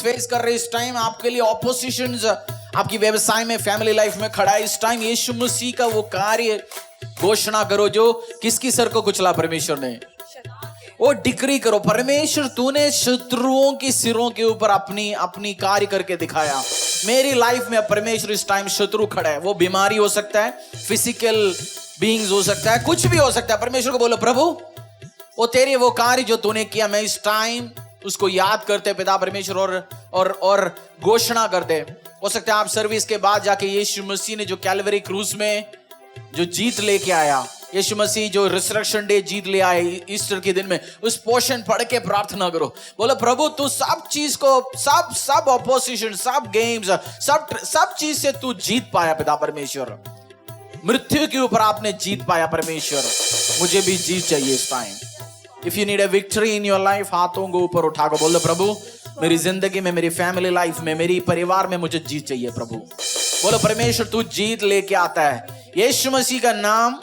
Struggles face कर रहे, इस टाइम आपके लिए ऑपोजिशंस आपकी व्यवसाय में, फैमिली लाइफ में खड़ा है, इस टाइम यीशु मसीह का वो कार्य घोषणा करो जो किसकी सर को कुचला परमेश्वर ने, वो डिक्री करो, परमेश्वर तूने शत्रुओं की सिरों के ऊपर अपनी अपनी कार्य करके दिखाया। मेरी लाइफ में परमेश्वर इस टाइम शत्रु खड़ा है, वो बीमारी हो सकता है, फिजिकल बीइंग्स हो सकता है, कुछ भी हो सकता है। परमेश्वर को बोलो प्रभु वो तेरे वो कार्य जो तूने किया, मैं इस टाइम उसको याद करते पिता परमेश्वर और घोषणा कर दे। हो सकता है आप सर्विस के बाद जाके यीशु मसीह ने जो कैलवरी क्रूज में जो जीत लेके आया, यीशु मसीह जो रिसरेक्शन डे जीत ले आए ईस्टर के दिन में, उस पोर्शन पढ़ के प्रार्थना करो। बोलो प्रभु तू सब चीज को, सब ऑपोजिशन, सब गेम्स, सब चीज से तू जीत पाया पिता परमेश्वर। मृत्यु के ऊपर आपने जीत पाया परमेश्वर, मुझे भी जीत चाहिए इस time. If you need a victory in your life, हाथों को ऊपर उठा कर बोलो प्रभु मेरी जिंदगी में, मेरी फैमिली लाइफ में, मेरी परिवार में मुझे जीत चाहिए प्रभु। बोलो परमेश्वर तू जीत लेके आता है। यीशु मसीह का नाम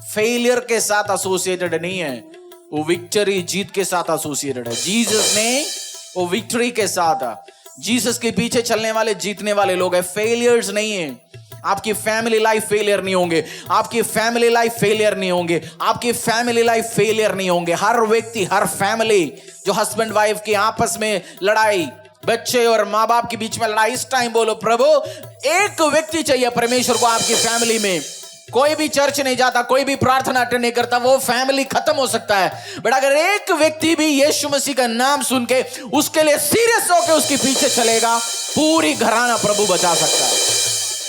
फेलियर के साथ एसोसिएटेड नहीं है, वो विक्ट्री, जीत के साथ एसोसिएटेड है। जीसस ने वो विक्ट्री के साथ, जीसस के पीछे चलने वाले जीतने वाले लोग हैं, फेलियर्स नहीं है। आपकी फैमिली लाइफ फेलियर नहीं होंगे, आपकी फैमिली लाइफ फेलियर नहीं होंगे, आपकी फैमिली लाइफ फेलियर नहीं होंगे। हर व्यक्ति, हर फैमिली जो हस्बैंड वाइफ की आपस में लड़ाई, बच्चे और माँ बाप के बीच में लड़ाई, इस टाइम बोलो प्रभु एक व्यक्ति चाहिए परमेश्वर को आपकी फैमिली में। कोई भी चर्च नहीं जाता, कोई भी प्रार्थना अटेंड नहीं करता, वो फैमिली खत्म हो सकता है, बट अगर एक व्यक्ति भी यीशु मसीह का नाम सुन के उसके लिए सीरियस होकर उसके पीछे चलेगा, पूरी घराना प्रभु बचा सकता है।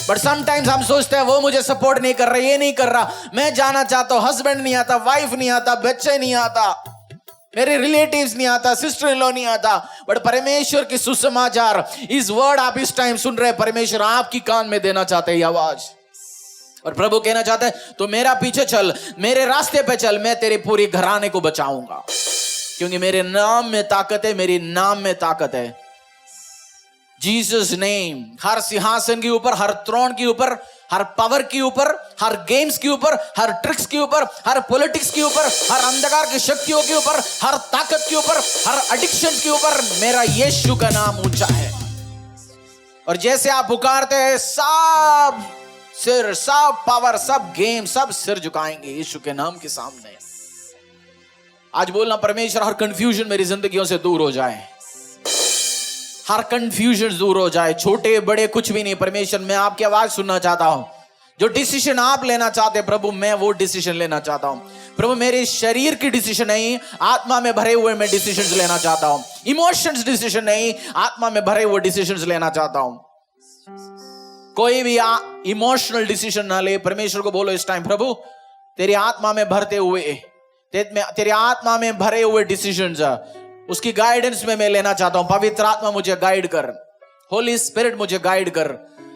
बट समटाइम्स हम सोचते हैं वो मुझे सपोर्ट नहीं कर रहा, ये नहीं कर रहा, मैं जाना चाहता हूं, हस्बैंड नहीं आता, वाइफ नहीं आता, बच्चे नहीं आता, मेरे रिलेटिव्स नहीं आता, सिस्टर इन लॉ नहीं आता। बट परमेश्वर की सुसमाचार, इस वर्ड आप इस टाइम सुन रहे हैं, परमेश्वर आपकी कान में देना चाहते हैं आवाज, और प्रभु कहना चाहता है तो मेरा पीछे चल, मेरे रास्ते पे चल, मैं तेरे पूरी घराने को बचाऊंगा, क्योंकि मेरे नाम में ताकत है, मेरे नाम में ताकत है। जीसस नेम, हर सिंहासन के ऊपर, हर थ्रोन के ऊपर, हर पावर के ऊपर, हर गेम्स के ऊपर, हर ट्रिक्स के ऊपर, हर पॉलिटिक्स के ऊपर, हर अंधकार की शक्तियों के ऊपर, हर ताकत के ऊपर, हर एडिक्शन के ऊपर मेरा यीशु का नाम ऊंचा है। और जैसे आप पुकारते हैं, सब सिर, सब पावर, सब गेम, सब सिर झुकाएंगे यीशु के नाम के सामने। आज बोलना परमेश्वर हर कंफ्यूजन मेरी जिंदगियों से दूर हो जाए, हर कंफ्यूजन दूर हो जाए, छोटे बड़े कुछ भी नहीं। परमेश्वर मैं आपकी आवाज सुनना चाहता हूं, जो डिसीजन आप लेना चाहते हैं प्रभु, मैं वो डिसीजन लेना चाहता हूं प्रभु। मेरे शरीर की डिसीजन नहीं, आत्मा में भरे हुए मैं डिसीजन लेना चाहता हूं। इमोशंस डिसीजन नहीं, आत्मा में भरे हुए डिसीजन लेना चाहता हूं। कोई भी इमोशनल डिसीजन ना ले। परमेश्वर को बोलो इस टाइम प्रभु तेरी आत्मा में भरते हुए, तेरी आत्मा में भरे हुए डिसीजंस, उसकी गाइडेंस में मैं लेना चाहता हूं। पवित्र आत्मा मुझे गाइड कर, होली स्पिरिट मुझे गाइड कर।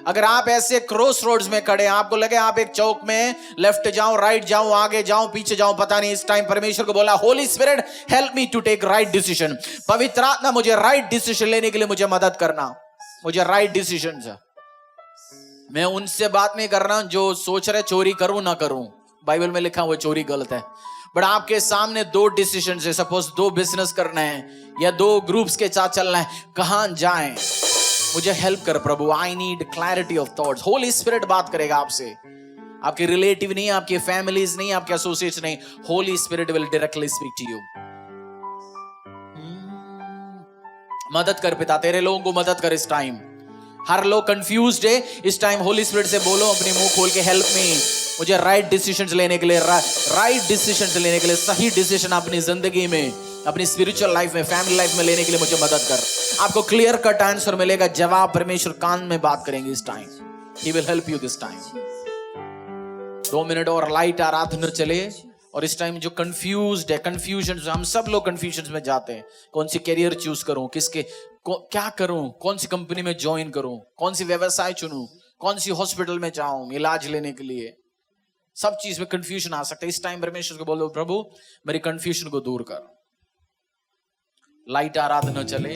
अगर आप ऐसे क्रॉस रोड्स में खड़े, आपको लगे आप एक चौक में लेफ्ट जाऊं, राइट जाऊं, आगे जाऊं, पीछे जाऊं, पता नहीं, इस टाइम परमेश्वर को बोला holy spirit help me to take right decision. पवित्र आत्मा मुझे राइट डिसीजन लेने के लिए मुझे मदद करना, मुझे राइट डिसीजन। मैं उनसे बात नहीं कर रहा हूं जो सोच रहे चोरी करूं ना करूं, बाइबल में लिखा हुआ चोरी गलत है, बट आपके सामने दो डिसीजन है। सपोज दो बिजनेस करना है या दो ग्रुप्स के साथ चलना है, कहां जाएं, मुझे हेल्प कर प्रभु। I need clarity of thoughts. Holy spirit बात करेगा आपसे, आपके रिलेटिव नहीं, आपके फैमिलीज नहीं, आपके एसोसिएट्स नहीं, holy spirit will directly speak to you. मदद कर पिता, तेरे लोगों को मदद कर इस टाइम। हर लोग कंफ्यूज्ड है, इस टाइम होली स्पिरिट से बोलो अपने मुंह खोल के, हेल्प मी, मुझे राइट डिसीजंस लेने के लिए, राइट डिसीजंस लेने के लिए, सही डिसीजन अपनी जिंदगी में, अपनी स्पिरिचुअल लाइफ में, फैमिली लाइफ में लेने के लिए मुझे मदद कर। आपको क्लियर कट आंसर मिलेगा, जवाब परमेश्वर कान में बात करेंगे इस time. He will help you this time. 2 minute और लाइट आराधना चले। और इस टाइम जो कंफ्यूज्ड है, कंफ्यूजन, हम सब लोग कंफ्यूजन में जाते हैं, कौन सी कैरियर चूज करूं, क्या करूं, कौन सी कंपनी में ज्वाइन करूं, कौन सी व्यवसाय चुनूं, कौन सी हॉस्पिटल में जाऊं इलाज लेने के लिए, सब चीज में कंफ्यूजन आ सकता है। इस टाइम परमेश्वर को बोलो प्रभु मेरी कंफ्यूजन को दूर कर। लाइट आराधना चले,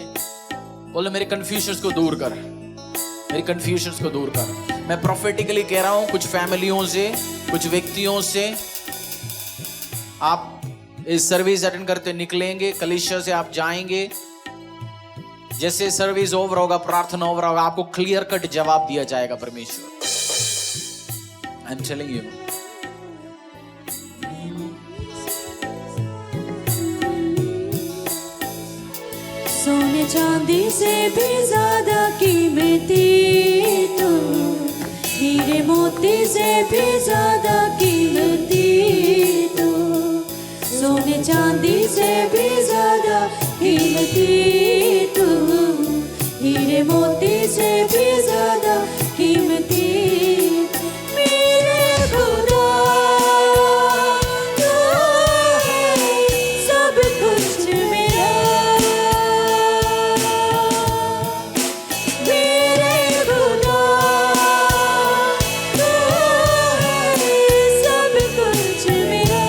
बोलो मेरे कंफ्यूजन को दूर कर, मेरी कंफ्यूजन को दूर कर। मैं प्रोफेटिकली कह रहा हूं, कुछ फैमिलियों से, कुछ व्यक्तियों से आप इस सर्विस अटेंड करते निकलेंगे, कलीसिया से आप जाएंगे, जैसे सर्विस ओवर होगा, प्रार्थना ओवर होगा, आपको क्लियर कट जवाब दिया जाएगा परमेश्वर। I am telling you. सोने चांदी से भी ज्यादा कीमती तू, हीरे मोती से भी ज्यादा कीमती तू, सोने चांदी से भी ज्यादा कीमती तू, हीरे मोती से भी ज्यादा कीमती मेरे खुदा तू है सब कुछ मेरा, मेरे खुदा तू है सब कुछ मेरा।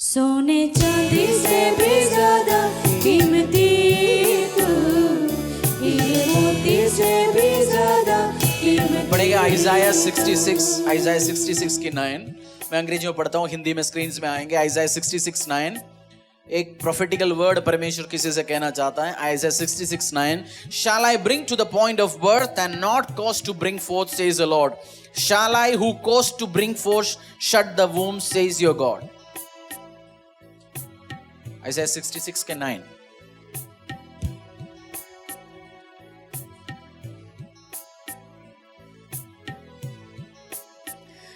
सोने चांदी से भी ज्यादा कीमती तू, हीरे मोती से भी ज्यादा कीमती। पढ़ेगा आइजाया 66 की 9। मैं अंग्रेजी में पढ़ता हूँ, हिंदी में स्क्रीन में आएंगे। आइजाया 66:9 एक प्रोफेटिकल वर्ड परमेश्वर किसी से कहना चाहता है। आइजाया 66:9 Shall I bring to the point of birth and not cause to bring forth, says the Lord? Shall I who caused to bring forth shut the womb, says your God? आइजाया 66:9।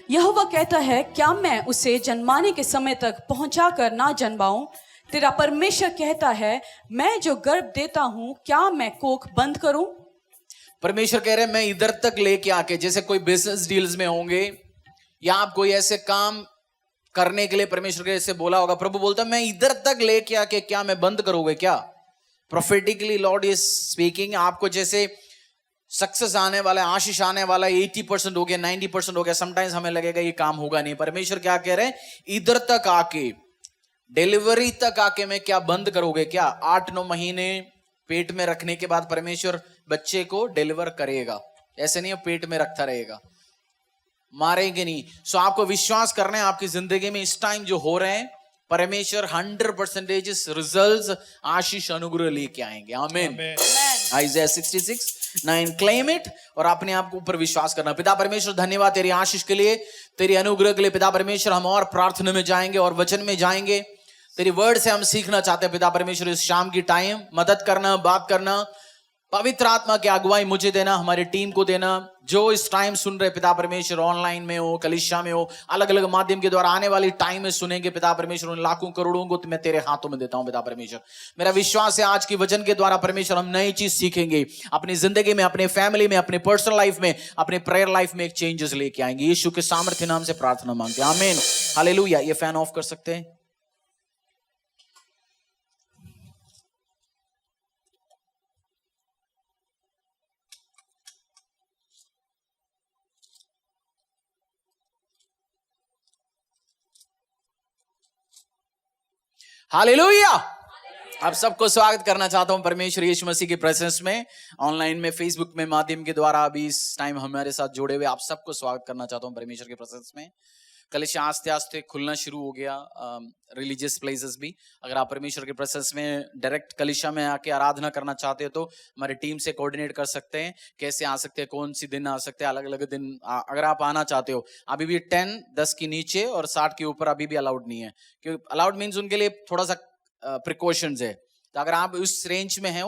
यहोवा कहता है, क्या मैं उसे जन्माने के समय तक पहुंचा कर ना जन्माऊं? तेरा परमेश्वर कहता है, मैं जो गर्भ देता हूं, क्या मैं कोख बंद करूं? परमेश्वर कह रहे हैं मैं इधर तक लेके आके, जैसे कोई बिजनेस डील्स में होंगे या आप कोई ऐसे काम करने के लिए परमेश्वर के ऐसे बोला होगा, प्रभु बोलता मैं इधर तक लेके आके क्या मैं बंद करोगे क्या? Prophetically Lord is speaking. आपको जैसे सक्सेस आने वाला है, आशीष आने वाला है, 80% हो गया, 90% हो गया, समटाइम्स हमें लगेगा ये काम होगा नहीं। परमेश्वर क्या कह रहे हैं, इधर तक आके, डिलीवरी तक आके मैं क्या बंद करोगे क्या? 8-9 महीने पेट में रखने के बाद परमेश्वर बच्चे को डिलीवर करेगा। ऐसे नहीं पेट में रखता रहेगा, मारेंगे नहीं। सो आपको विश्वास करना है, आपकी जिंदगी में इस टाइम जो हो रहे हैं परमेश्वर 100% रिजल्ट्स, आशीष, अनुग्रह लेके आएंगे। आमीन। आइजाया 66:9 क्लेम इट और अपने आप को ऊपर विश्वास करना। पिता परमेश्वर धन्यवाद तेरी आशीष के लिए, तेरी अनुग्रह के लिए। पिता परमेश्वर हम और प्रार्थना में जाएंगे और वचन में जाएंगे, तेरी वर्ड से हम सीखना चाहते हैं। पिता परमेश्वर इस शाम की टाइम मदद करना, बात करना, पवित्र आत्मा की अगुवाई मुझे देना, हमारी टीम को देना, जो इस टाइम सुन रहे पिता परमेश्वर, ऑनलाइन में हो, कलीसिया में हो, अलग अलग माध्यम के द्वारा आने वाली टाइम में सुनेंगे पिता परमेश्वर, उन लाखों करोड़ों को मैं तेरे हाथों में देता हूं पिता परमेश्वर। मेरा विश्वास है आज की वचन के द्वारा परमेश्वर हम नई चीज सीखेंगे, अपनी जिंदगी में, अपने फैमिली में, अपने पर्सनल लाइफ में, अपने प्रेयर लाइफ में एक चेंजेस लेके आएंगे। यीशु के सामर्थ्य नाम से प्रार्थना मांगते हैं, आमीन, हालेलुया। ये फैन ऑफ कर सकते हैं? हालेलुया। आप सबको स्वागत करना चाहता हूं परमेश्वर यीशु मसीह की प्रेजेंस में, ऑनलाइन में, फेसबुक में माध्यम के द्वारा अभी इस टाइम हमारे साथ जुड़े हुए आप सबको स्वागत करना चाहता हूं परमेश्वर की प्रेजेंस में। कलीसिया आस्ते आस्ते खुलना शुरू हो गया, रिलीजियस प्लेसेस भी। अगर आप परमेश्वर के प्रेजेंस में डायरेक्ट कलीसिया में आके आराधना करना चाहते हो तो हमारी टीम से कोऑर्डिनेट कर सकते हैं, कैसे आ सकते हैं, कौन सी दिन आ सकते हैं, अलग अलग दिन अगर आप आना चाहते हो। अभी भी 10 के नीचे और 60 के ऊपर अभी भी अलाउड नहीं है, क्योंकि अलाउड मीन्स उनके लिए थोड़ा सा प्रिकॉशंस है। तो अगर आप उस रेंज में हैं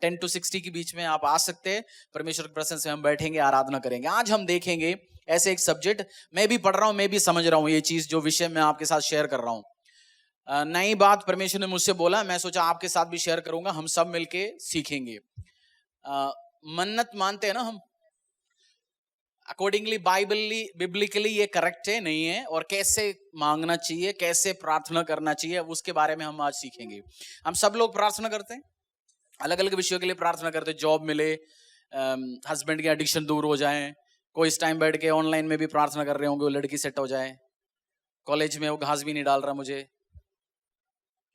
10 to 60 के बीच में आप आ सकते हैं, परमेश्वर के प्रेजेंस में हम बैठेंगे, आराधना करेंगे। आज हम देखेंगे ऐसे एक सब्जेक्ट, मैं भी पढ़ रहा हूं, मैं भी समझ रहा हूं ये चीज, जो विषय मैं आपके साथ शेयर कर रहा हूं। नई बात परमेश्वर ने मुझसे बोला, मैं सोचा आपके साथ भी शेयर करूंगा, हम सब मिलके सीखेंगे। मन्नत मानते हैं ना हम, अकॉर्डिंगली बिब्लिकली ये करेक्ट है नहीं है, और कैसे मांगना चाहिए, कैसे प्रार्थना करना चाहिए, उसके बारे में हम आज सीखेंगे। हम सब लोग प्रार्थना करते हैं, अलग अलग विषयों के लिए प्रार्थना करते हैं। जॉब मिले, हस्बैंड के एडिक्शन दूर हो जाए, कोई इस टाइम बैठ के ऑनलाइन में भी प्रार्थना कर रहे होंगे वो लड़की सेट हो जाए, कॉलेज में वो घास भी नहीं डाल रहा, मुझे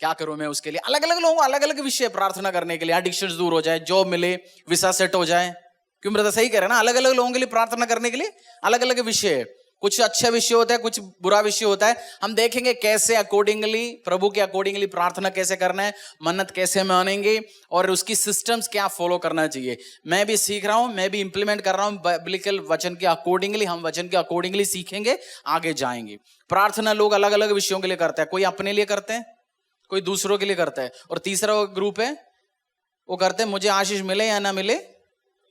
क्या करूं मैं उसके लिए। अलग अलग लोगों अलग अलग विषय प्रार्थना करने के लिए, एडिक्शन दूर हो जाए, जॉब मिले, वीसा सेट हो जाए। क्यों ब्रदर, सही कह रहे हैं ना, अलग अलग लोगों के लिए प्रार्थना करने के लिए अलग अलग विषय है। कुछ अच्छा विषय होता है, कुछ बुरा विषय होता है। हम देखेंगे कैसे अकॉर्डिंगली, प्रभु के अकॉर्डिंगली प्रार्थना कैसे करना है, मन्नत कैसे मानेंगे और उसकी सिस्टम्स क्या फॉलो करना चाहिए। मैं भी सीख रहा हूं, मैं भी इंप्लीमेंट कर रहा हूं बिब्लिकल वचन के अकॉर्डिंगली। हम वचन के अकॉर्डिंगली सीखेंगे, आगे जाएंगे। प्रार्थना लोग अलग अलग विषयों के लिए करते हैं। कोई अपने लिए करते हैं, कोई दूसरों के लिए करता है, और तीसरा ग्रुप है वो करते हैं मुझे आशीष मिले या ना मिले,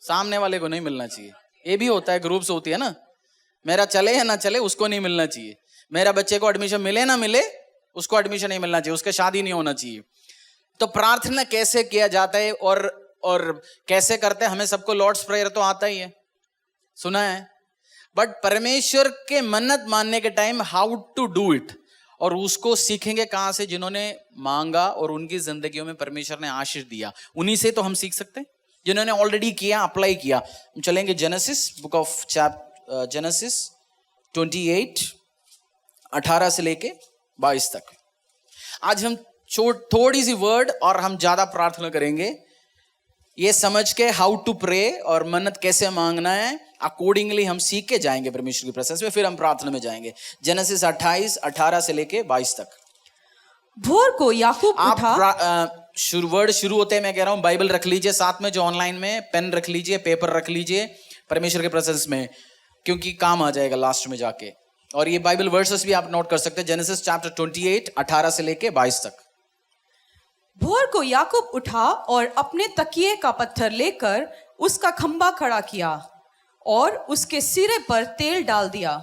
सामने वाले को नहीं मिलना चाहिए। ये भी होता है, ग्रुप्स होती है ना, मेरा चले या ना चले उसको नहीं मिलना चाहिए, मेरा बच्चे को एडमिशन मिले ना मिले उसको एडमिशन नहीं मिलना चाहिए, उसके शादी नहीं होना चाहिए। तो प्रार्थना कैसे किया जाता है और कैसे करते हैं, हमें सबको लॉर्ड्स प्रेयर तो आता ही है, सुना है, बट परमेश्वर के मन्नत मानने के time how to do it, और उसको सीखेंगे कहां से, जिन्होंने मांगा और उनकी जिंदगियों में परमेश्वर ने आशीष दिया, उन्हीं से तो हम सीख सकते हैं, जिन्होंने ऑलरेडी किया, अप्लाई किया। हम चलेंगे जेनेसिस, बुक ऑफ जेनेसिस 28 18 से लेके 22 तक। आज हम थोड़ी सी वर्ड और हम ज्यादा प्रार्थना करेंगे, ये समझ के हाउ टू प्रे और मन्नत कैसे मांगना है, अकॉर्डिंगली हम सीख के जाएंगे परमेश्वर की प्रेजेंस में, फिर हम प्रार्थना में जाएंगे। जेनेसिस 28 18 से लेके 22 तक। भोर को याकूब उठा। वर्ड शुरू होते हैं, मैं कह रहा हूं बाइबल रख लीजिए साथ में, जो ऑनलाइन में पेन रख लीजिए, पेपर रख लीजिए परमेश्वर के प्रेजेंस में, क्योंकि काम आ जाएगा लास्ट में जाके। और ये बाइबल वर्सेस भी आप नोट कर सकते हैं, जेनेसिस चैप्टर 28 18 से लेके 22 तक। भोर को याकूब उठा और अपने तकिए का पत्थर लेकर उसका खंबा खड़ा किया और उसके सिरे पर तेल डाल दिया।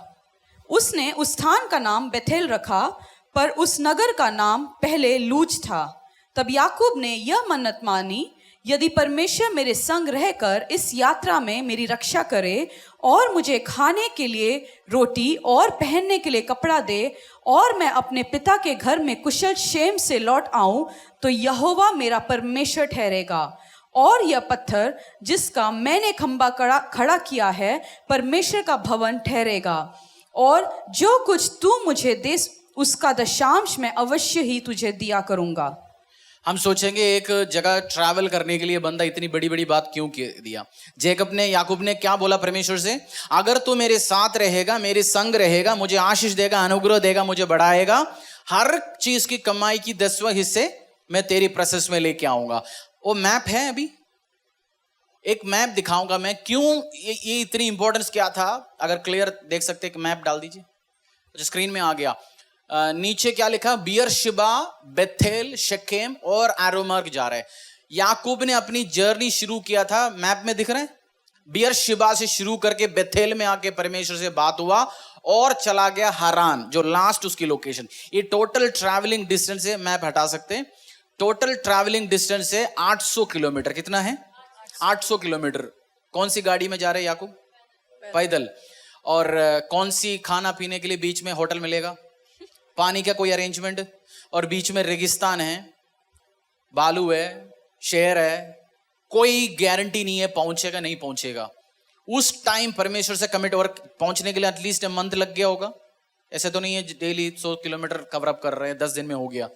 उसने उस स्थान का नाम बेथेल रखा, पर उस नगर का नाम पहले लूज था। तब याकूब ने यह मन्नत मानी, यदि परमेश्वर मेरे संग रहकर इस यात्रा में मेरी रक्षा करे और मुझे खाने के लिए रोटी और पहनने के लिए कपड़ा दे और मैं अपने पिता के घर में कुशल क्षेम से लौट आऊं, तो यहोवा मेरा परमेश्वर ठहरेगा और यह पत्थर जिसका मैंने खंबा खड़ा किया है परमेश्वर का भवन ठहरेगा, और जो कुछ तू मुझे दे उसका दशांश मैं अवश्य ही तुझे दिया करूंगा। हम सोचेंगे एक जगह ट्रैवल करने के लिए बंदा इतनी बड़ी बड़ी बात क्यों दिया। याकूब ने क्या बोला परमेश्वर से, अगर तू मेरे साथ रहेगा, मेरे संग रहेगा, मुझे आशीष देगा, अनुग्रह देगा, मुझे बढ़ाएगा, हर चीज की कमाई की 10वां हिस्से मैं तेरी प्रोसेस में लेके आऊंगा। वो मैप है, अभी एक मैप दिखाऊंगा मैं, क्यों ये इतनी इंपॉर्टेंस क्या था। अगर क्लियर देख सकते हैं, मैप डाल दीजिए, स्क्रीन में आ गया। नीचे क्या लिखा, बियरशिबा, बेथेल, शकेम और एरोमार्क जा रहा है। याकूब ने अपनी जर्नी शुरू किया था, मैप में दिख रहा है, बियरशिबा से शुरू करके बेथेल में आके परमेश्वर से बात हुआ और चला गया हारान, जो लास्ट उसकी लोकेशन। ये टोटल ट्रैवलिंग डिस्टेंस है, मैप हटा सकते हैं, टोटल ट्रैवलिंग डिस्टेंस है 800 किलोमीटर। कितना है? 800 किलोमीटर। कौन सी गाड़ी में जा रहे हैं याकूब? पैदल। और कौन सी खाना पीने के लिए बीच में होटल मिलेगा? पानी का कोई अरेंजमेंट, और बीच में रेगिस्तान है, बालू है, शहर है, कोई गारंटी नहीं है पहुंचेगा नहीं पहुंचेगा। उस टाइम परमेश्वर से कमिट, और पहुंचने के लिए एटलीस्ट मंथ लग गया होगा। ऐसे तो नहीं है डेली 100 किलोमीटर कवर अप कर रहे हैं, 10 दिन में हो गया।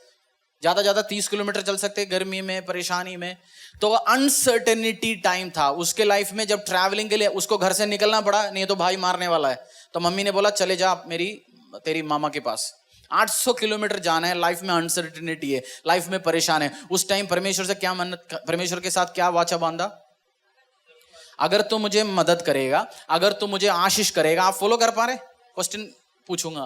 ज्यादा 30 किलोमीटर चल सकते, गर्मी में, परेशानी में। तो अनसर्टेनिटी टाइम था उसके लाइफ में, जब ट्रैवलिंग के लिए उसको घर से निकलना पड़ा, नहीं तो भाई मारने वाला है। तो मम्मी ने बोला चले जा तेरी मामा के पास। 800 किलोमीटर जाना है, लाइफ में अनसर्टेनिटी है, लाइफ में परेशान है। उस टाइम परमेश्वर से क्या मन्नत, परमेश्वर के साथ क्या वाचा बांधा, अगर तू मुझे मदद करेगा, अगर तू मुझे आशीष करेगा। आप फॉलो कर पा रहे? क्वेश्चन पूछूंगा,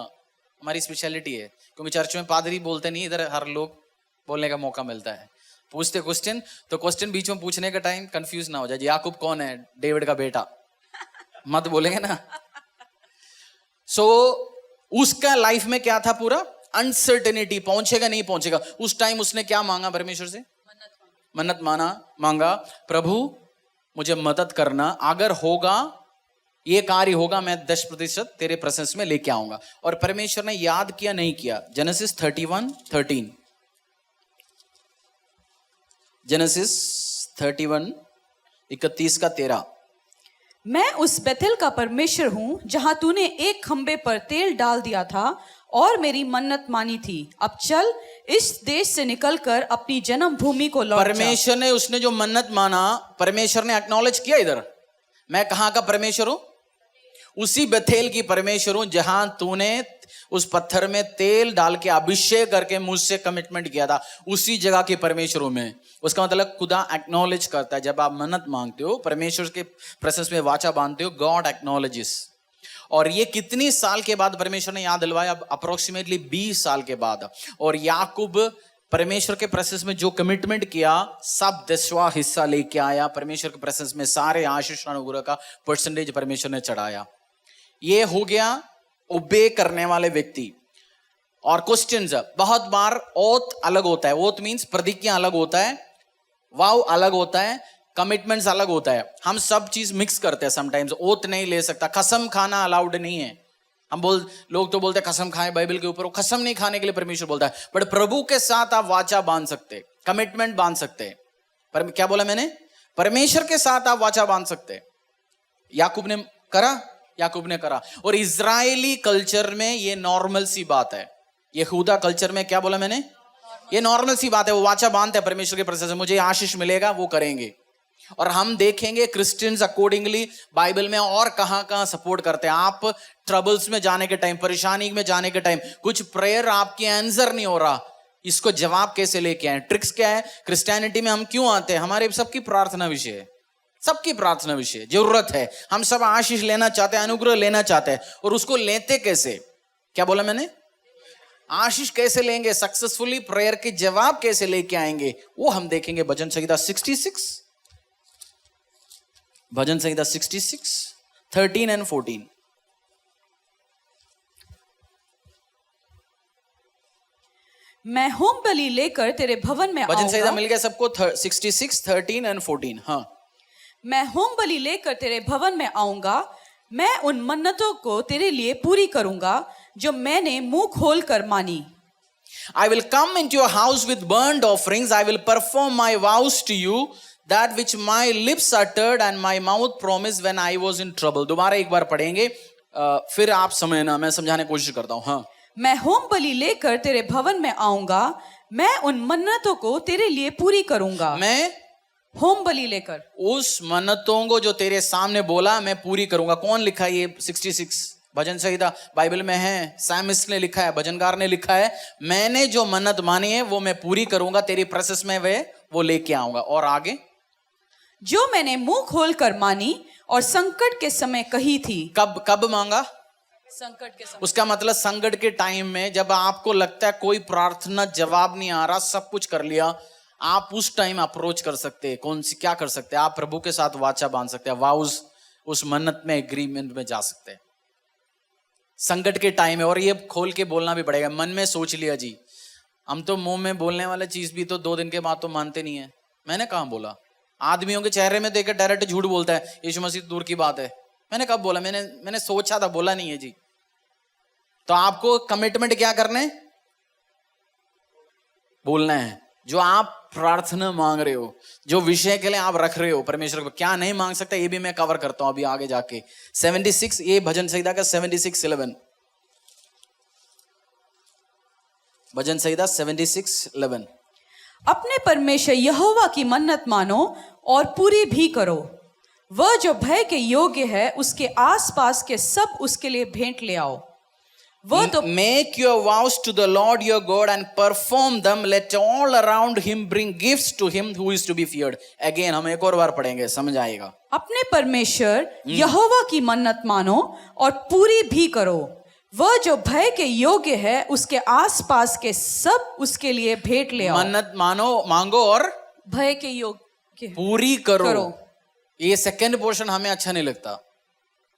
हमारी स्पेशलिटी है, क्योंकि चर्च में पादरी बोलते नहीं, इधर हर लोग बोलने का मौका मिलता है। पूछते क्वेश्चन, तो क्वेश्चन बीच में पूछने का टाइम कंफ्यूज ना हो जाए। याकूब कौन है? डेविड का बेटा, मत बोलेंगे ना। उसका लाइफ में क्या था? पूरा अनसर्टेनिटी, पहुंचेगा नहीं पहुंचेगा। उस टाइम उसने क्या मांगा परमेश्वर से? मन्नत मांगा, प्रभु मुझे मदद करना, अगर होगा ये कार्य होगा, मैं 10% तेरे प्रेजेंस में लेके आऊंगा। और परमेश्वर ने याद किया नहीं किया? Genesis 31:13, genesis 31:31-13। मैं उस बेथेल का परमेश्वर हूं जहां तूने एक खंबे पर तेल डाल दिया था और मेरी मन्नत मानी थी। अब चल, इस देश से निकलकर अपनी जन्म भूमि को लौट जा। परमेश्वर ने, उसने जो मन्नत माना, परमेश्वर ने एक्नॉलेज किया इधर, मैं कहां का परमेश्वर हूं। उसी बेथेल की परमेश्वर हूं जहां तूने उस पत्थर में तेल डाल के अभिषेक करके मुझसे कमिटमेंट किया था, उसी जगह की परमेश्वर हूं मैं। उसका मतलब खुदा एक्नॉलेज करता है। जब आप मन्नत मांगते हो, परमेश्वर के प्रेजेंस में वाचा बांधते हो, गॉड एक्नॉलेजेस। और ये कितनी साल के बाद परमेश्वर ने याद दिलवाया? अब अप्रोक्सीमेटली 20 साल के बाद। और याकूब परमेश्वर के प्रेजेंस में जो कमिटमेंट किया, सब 10वां हिस्सा लेके आया परमेश्वर के प्रेजेंस में। सारे आशीष अनुग्रह का परसेंटेज परमेश्वर ने चढ़ाया। ये हो गया ओबे करने वाले व्यक्ति। और क्वेश्चंस, बहुत बार ओथ अलग होता है। ओथ मींस प्रतिज्ञा अलग होता है, वाव अलग होता है, कमिटमेंट्स अलग होता है। हम सब चीज मिक्स करते हैं समटाइम्स। ओथ नहीं ले सकता, कसम खाना अलाउड नहीं है। लोग तो बोलते हैं कसम खाए बाइबल के ऊपर, वो कसम नहीं खाने के लिए परमेश्वर बोलता है। बट प्रभु के साथ आप वाचा बांध सकते, कमिटमेंट बांध सकते। पर क्या बोला मैंने? परमेश्वर के साथ आप वाचा बांध सकते। याकूब ने करा। और इजरायली कल्चर में ये नॉर्मल सी बात है। यहूदा कल्चर में क्या बोला मैंने? ये नॉर्मल सी बात है। वो वाचा बांधते हैं परमेश्वर के प्रेजेंस में, मुझे आशीष मिलेगा, वो करेंगे। और हम देखेंगे क्रिश्चियंस अकॉर्डिंगली बाइबल में और कहां सपोर्ट करते हैं। आप ट्रबल्स में जाने के टाइम, परेशानी में जाने के टाइम, कुछ प्रेयर आपकी आंसर नहीं हो रहा, इसको जवाब कैसे लेके आए? ट्रिक्स क्या है? क्रिश्चियनिटी में हम क्यों आते हैं? हमारे सबकी प्रार्थना विषय है, सबकी प्रार्थना विषय, जरूरत है। हम सब आशीष लेना चाहते हैं, अनुग्रह लेना चाहते हैं। और उसको लेते कैसे? क्या बोला मैंने? आशीष कैसे लेंगे, सक्सेसफुली प्रेयर के जवाब कैसे लेके आएंगे, वो हम देखेंगे भजन संहिता 66, भजन संहिता 66, 13 and 14। मैं होम बलि लेकर तेरे भवन में भजन संहिता आऊंगा। मिल गया सबको? 66, 13 and 14। हाँ, मैं होम बलि लेकर तेरे भवन में आऊंगा, मैं उन मन्नतों को तेरे लिए पूरी करूंगा जो मैंने मुंह खोल कर मानी। I will come into your house with burnt offerings. I will perform my vows to you, that which my lips uttered and my mouth promised when I was in trouble। दोबारा एक बार पढ़ेंगे, फिर आप समझना, मैं समझाने की कोशिश करता हूं। हाँ, मैं होम बलि लेकर तेरे भवन में आऊंगा, मैं उन मन्नतों को तेरे लिए पूरी करूंगा। मैं होम बलि लेकर उस मन्नतों को जो तेरे सामने बोला मैं पूरी करूंगा। कौन लिखा है ये? 66 भजन संहिता बाइबल में है, सैमिस्ट ने लिखा है, भजनकार ने लिखा है। मैंने जो मन्नत मानी है वो मैं पूरी करूंगा, तेरी प्रोसेस में वो लेके आऊंगा। और आगे, जो मैंने मुंह खोल कर मानी और संकट के समय कही थी। कब मांगा? संकट के समय। उसका मतलब संकट के टाइम में, जब आपको लगता है कोई प्रार्थना जवाब नहीं आ रहा, सब कुछ कर लिया, आप उस टाइम अप्रोच कर सकते हैं। कौन सी क्या कर सकते हैं? आप प्रभु के साथ वाचा बांध सकते हैं, वाउस, उस मन्नत में, एग्रीमेंट में जा सकते हैं। संकट के टाइम है। और ये खोल के बोलना भी पड़ेगा। मन में सोच लिया जी, हम तो मुंह में बोलने वाला चीज भी तो 2 दिन के बाद तो मानते नहीं है। मैंने कहाँ बोला? आदमियों के चेहरे में देखकर डायरेक्ट झूठ बोलता है, यीशु मसीह दूर की बात है। मैंने कब बोला? मैंने सोचा था, बोला नहीं है जी। तो आपको कमिटमेंट क्या करने? बोलना है। जो आप प्रार्थना मांग रहे हो, जो विषय के लिए आप रख रहे हो परमेश्वर को, क्या नहीं मांग सकते, ये भी मैं कवर करता हूं अभी आगे जाके। 76, ये भजन संहिता का 76:11, भजन संहिता 76:11। अपने परमेश्वर यहोवा की मन्नत मानो और पूरी भी करो। वह जो भय के योग्य है, उसके आसपास के सब उसके लिए भेंट ले आओ। वह तो Make your vows to the Lord your God and perform them. Let all around him bring gifts to him who is to be feared। Again हम एक और बार पढ़ेंगे, समझ आएगा। अपने परमेश्वर यहोवा की मन्नत मानो और पूरी भी करो। वह जो भय के योग्य है, उसके आसपास के सब उसके लिए भेंट ले आओ। मन्नत मांगो और भय के योग्य पूरी करो। ये सेकंड पोर्शन हमें अच्छा नहीं लगता।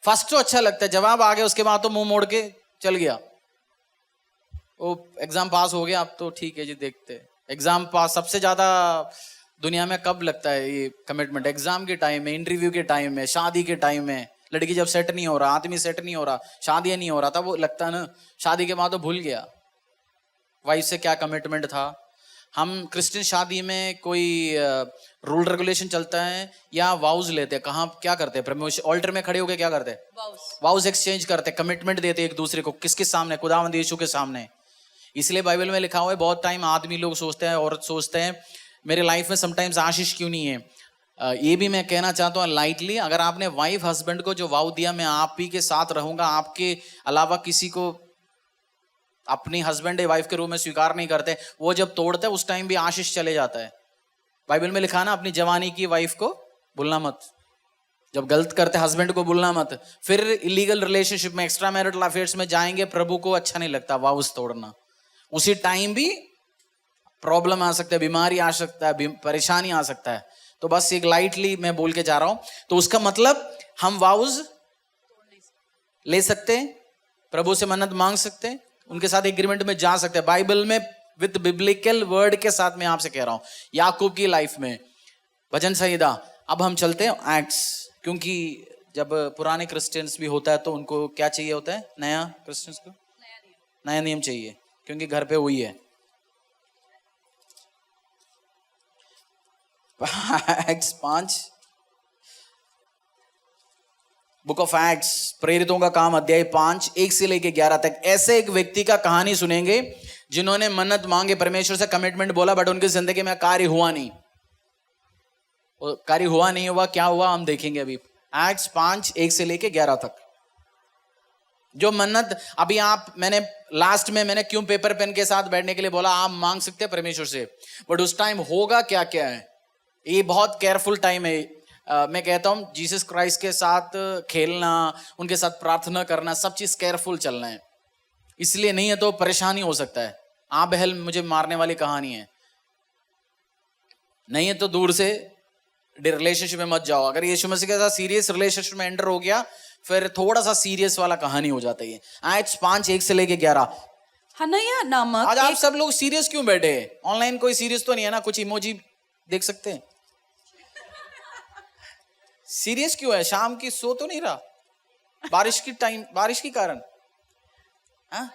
फर्स्ट तो अच्छा लगता है, जवाब आ गया, उसके बाद तो मुंह मोड़ के चल गया। वो एग्जाम पास हो गया, अब तो ठीक है जी, देखते। एग्जाम पास सबसे ज्यादा दुनिया में कब लगता है ये कमिटमेंट? एग्जाम के टाइम में, इंटरव्यू के टाइम में, शादी के टाइम में। लड़की जब सेट नहीं हो रहा, आदमी सेट नहीं हो रहा, शादी नहीं हो रहा, तब वो लगता है ना। शादी के बाद तो भूल गया वाइफ से क्या कमिटमेंट था। हम क्रिश्चियन शादी में कोई रूल रेगुलेशन चलता है या वाउज लेते हैं? कहाँ क्या करते हैं? प्रमोशन ऑल्टर में खड़े होकर क्या करते हैं? वाउज एक्सचेंज करते हैं, कमिटमेंट देते हैं एक दूसरे को। किसके सामने? खुदावंद यीशु के सामने। इसलिए बाइबल में लिखा हुआ है, बहुत टाइम आदमी लोग सोचते हैं, औरत सोचते हैं, मेरे लाइफ में समटाइम्स आशीष क्यों नहीं है? ये भी मैं कहना चाहता हूँ लाइटली, अगर आपने वाइफ हस्बैंड को जो वाव दिया मैं आप ही के साथ रहूंगा, आपके अलावा किसी को अपनी हस्बैंड या वाइफ के रूप में स्वीकार नहीं करते, वो जब तोड़ते हैं उस टाइम भी आशीष चले जाता है। बाइबल में लिखा ना, अपनी जवानी की वाइफ को भूलना मत, जब गलत करते हस्बैंड को भूलना मत। फिर इलीगल रिलेशनशिप में, एक्स्ट्रा मैरिटल अफेयर्स में जाएंगे, प्रभु को अच्छा नहीं लगता वाउस तोड़ना। उसी टाइम भी प्रॉब्लम आ सकता है, बीमारी आ सकता है, परेशानी आ सकता है। तो बस एक लाइटली मैं बोल के जा रहा हूं। तो उसका मतलब हम वाउज ले सकते हैं, प्रभु से मन्नत मांग सकते हैं, उनके साथ एग्रीमेंट में जा सकते हैं, बाइबल में विद बिब्लिकल वर्ड के साथ मैं आपसे कह रहा हूं। याकूब की लाइफ में भजन संहिता। अब हम चलते हैं एक्ट्स, क्योंकि जब पुराने क्रिश्चियंस भी होता है तो उनको क्या चाहिए होता है, नया क्रिश्चियंस को नया नियम चाहिए, क्योंकि घर पे वही है। एक्ट्स 5, बुक ऑफ एक्ट्स, प्रेरितों का काम, अध्याय 5, 1 से लेके 11 तक। ऐसे एक व्यक्ति का कहानी सुनेंगे जिन्होंने मन्नत मांगे, परमेश्वर से कमिटमेंट बोला, बट उनकी जिंदगी में कार्य हुआ नहीं। कार्य हुआ नहीं हुआ, क्या हुआ हम देखेंगे अभी। एक्ट्स 5, 1 से लेके 11 तक। जो मन्नत अभी आप, मैंने लास्ट में मैंने क्यों पेपर पेन के साथ बैठने के लिए बोला, आप मांग सकते हैं परमेश्वर से, बट उस टाइम होगा क्या क्या है, ये बहुत केयरफुल टाइम है। मैं कहता हूं जीसस क्राइस्ट के साथ खेलना, उनके साथ प्रार्थना करना, सब चीज केयरफुल चलना है। इसलिए नहीं है तो परेशानी हो सकता है। आप बहल मुझे मारने वाली कहानी है, नहीं है तो दूर से रिलेशनशिप में मत जाओ। अगर यीशु मसीह के साथ सीरियस रिलेशनशिप में एंटर हो गया, फिर थोड़ा सा सीरियस वाला कहानी हो जाता है। एक्ट्स 5, 1 से लेके 11। हनन्याह नामक आज आप सब लोग सीरियस क्यों बैठे हैं? ऑनलाइन कोई सीरियस तो नहीं है ना? कुछ इमोजी देख सकते हैं? सीरियस क्यों है? शाम की सो तो नहीं रहा? बारिश की टाइम, बारिश के कारण? हाँ?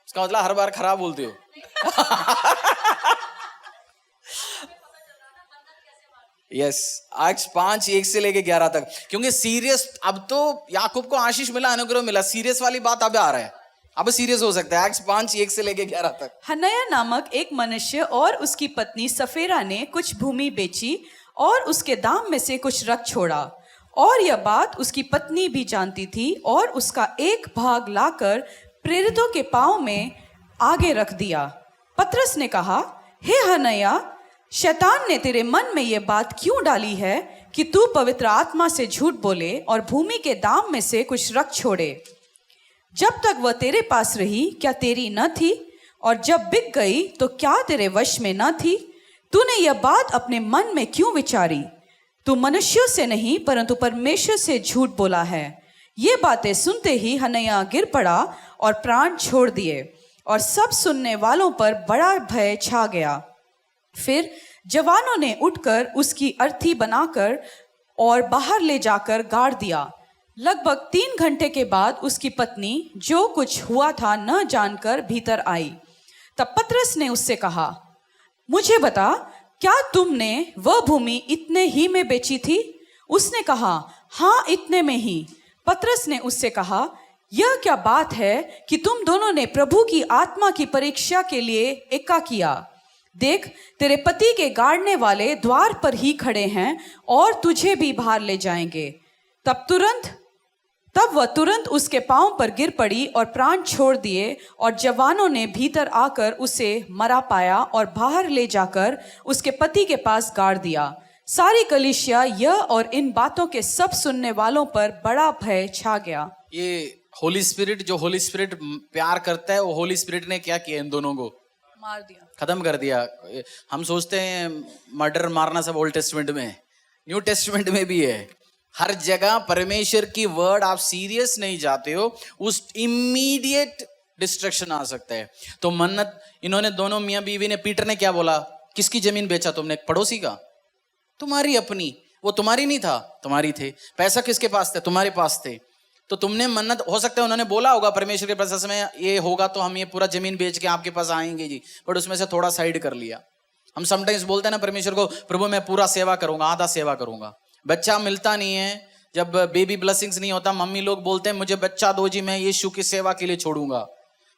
इसका मतलब हर बार खराब बोलते हो। यस, एक्ट्स 5, 1 से लेके 11 तक। क्योंकि सीरियस, अब तो याकूब को आशीष मिला, अनुग्रह मिला, सीरियस वाली बात अब आ रहा है, अब सीरियस हो सकता है। एक्ट्स 5, 1 से लेके 11 तक। हनन्याह नामक एक मनुष्य और उसकी पत्नी सफेरा ने कुछ भूमि बेची और उसके दाम में से कुछ रख छोड़ा, और यह बात उसकी पत्नी भी जानती थी, और उसका एक भाग लाकर प्रेरितों के पांव में आगे रख दिया। पतरस ने कहा, हे हनन्याह, शैतान ने तेरे मन में यह बात क्यों डाली है कि तू पवित्र आत्मा से झूठ बोले और भूमि के दाम में से कुछ रख छोड़े? जब तक वह तेरे पास रही क्या तेरी न थी, और जब बिक गई तो क्या तेरे वश में न थी? तूने यह बात अपने मन में क्यों विचारी? तू मनुष्यों से नहीं परंतु परमेश्वर से झूठ बोला है। ये बातें सुनते ही हनन्याह गिर पड़ा और प्राण छोड़ दिए, और सब सुनने वालों पर बड़ा भय छा गया। फिर जवानों ने उठकर उसकी अर्थी बनाकर और बाहर ले जाकर गाड़ दिया। लगभग 3 घंटे के बाद उसकी पत्नी जो कुछ हुआ था न जानकर भीतर आई। तब पतरस ने उससे कहा, मुझे बता, क्या तुमने वह भूमि इतने ही में बेची थी? उसने कहा, हाँ, इतने में ही। पतरस ने उससे कहा, यह क्या बात है कि तुम दोनों ने प्रभु की आत्मा की परीक्षा के लिए एका किया? देख, तेरे पति के गाड़ने वाले द्वार पर ही खड़े हैं और तुझे भी बाहर ले जाएंगे। तब वह तुरंत उसके पांव पर गिर पड़ी और प्राण छोड़ दिए, और जवानों ने भीतर आकर उसे मरा पाया और बाहर ले जाकर उसके पति के पास गाड़ दिया। सारी कलीसिया यह और इन बातों के सब सुनने वालों पर बड़ा भय छा गया। ये होली स्पिरिट, जो होली स्पिरिट प्यार करता है, वो होली स्पिरिट ने क्या किया? इन दोनों को मार दिया, खत्म कर दिया। हम सोचते हैं मर्डर मारना सब ओल्ड टेस्टमेंट में है, न्यू टेस्टमेंट में भी है। हर जगह परमेश्वर की वर्ड आप सीरियस नहीं जाते हो, उस इमीडिएट डिस्ट्रक्शन आ सकता है। तो मन्नत, इन्होंने दोनों मियां बीवी ने, पीटर ने क्या बोला, किसकी जमीन बेचा तुमने? पड़ोसी का? तुम्हारी अपनी। वो तुम्हारी नहीं था, तुम्हारी थे। पैसा किसके पास थे? तुम्हारे पास थे। तो तुमने मन्नत, हो सकता है उन्होंने बोला होगा परमेश्वर के प्रोसेस में, ये होगा तो हम ये पूरा जमीन बेच के आपके पास आएंगे जी, बट उसमें से थोड़ा साइड कर लिया। हम समटाइम्स बोलते हैं ना परमेश्वर को, प्रभु मैं पूरा सेवा करूंगा, आधा सेवा करूंगा। बच्चा मिलता नहीं है, जब बेबी ब्लेसिंग्स नहीं होता, मम्मी लोग बोलते हैं मुझे बच्चा दो जी, मैं यीशु की सेवा के लिए छोड़ूंगा।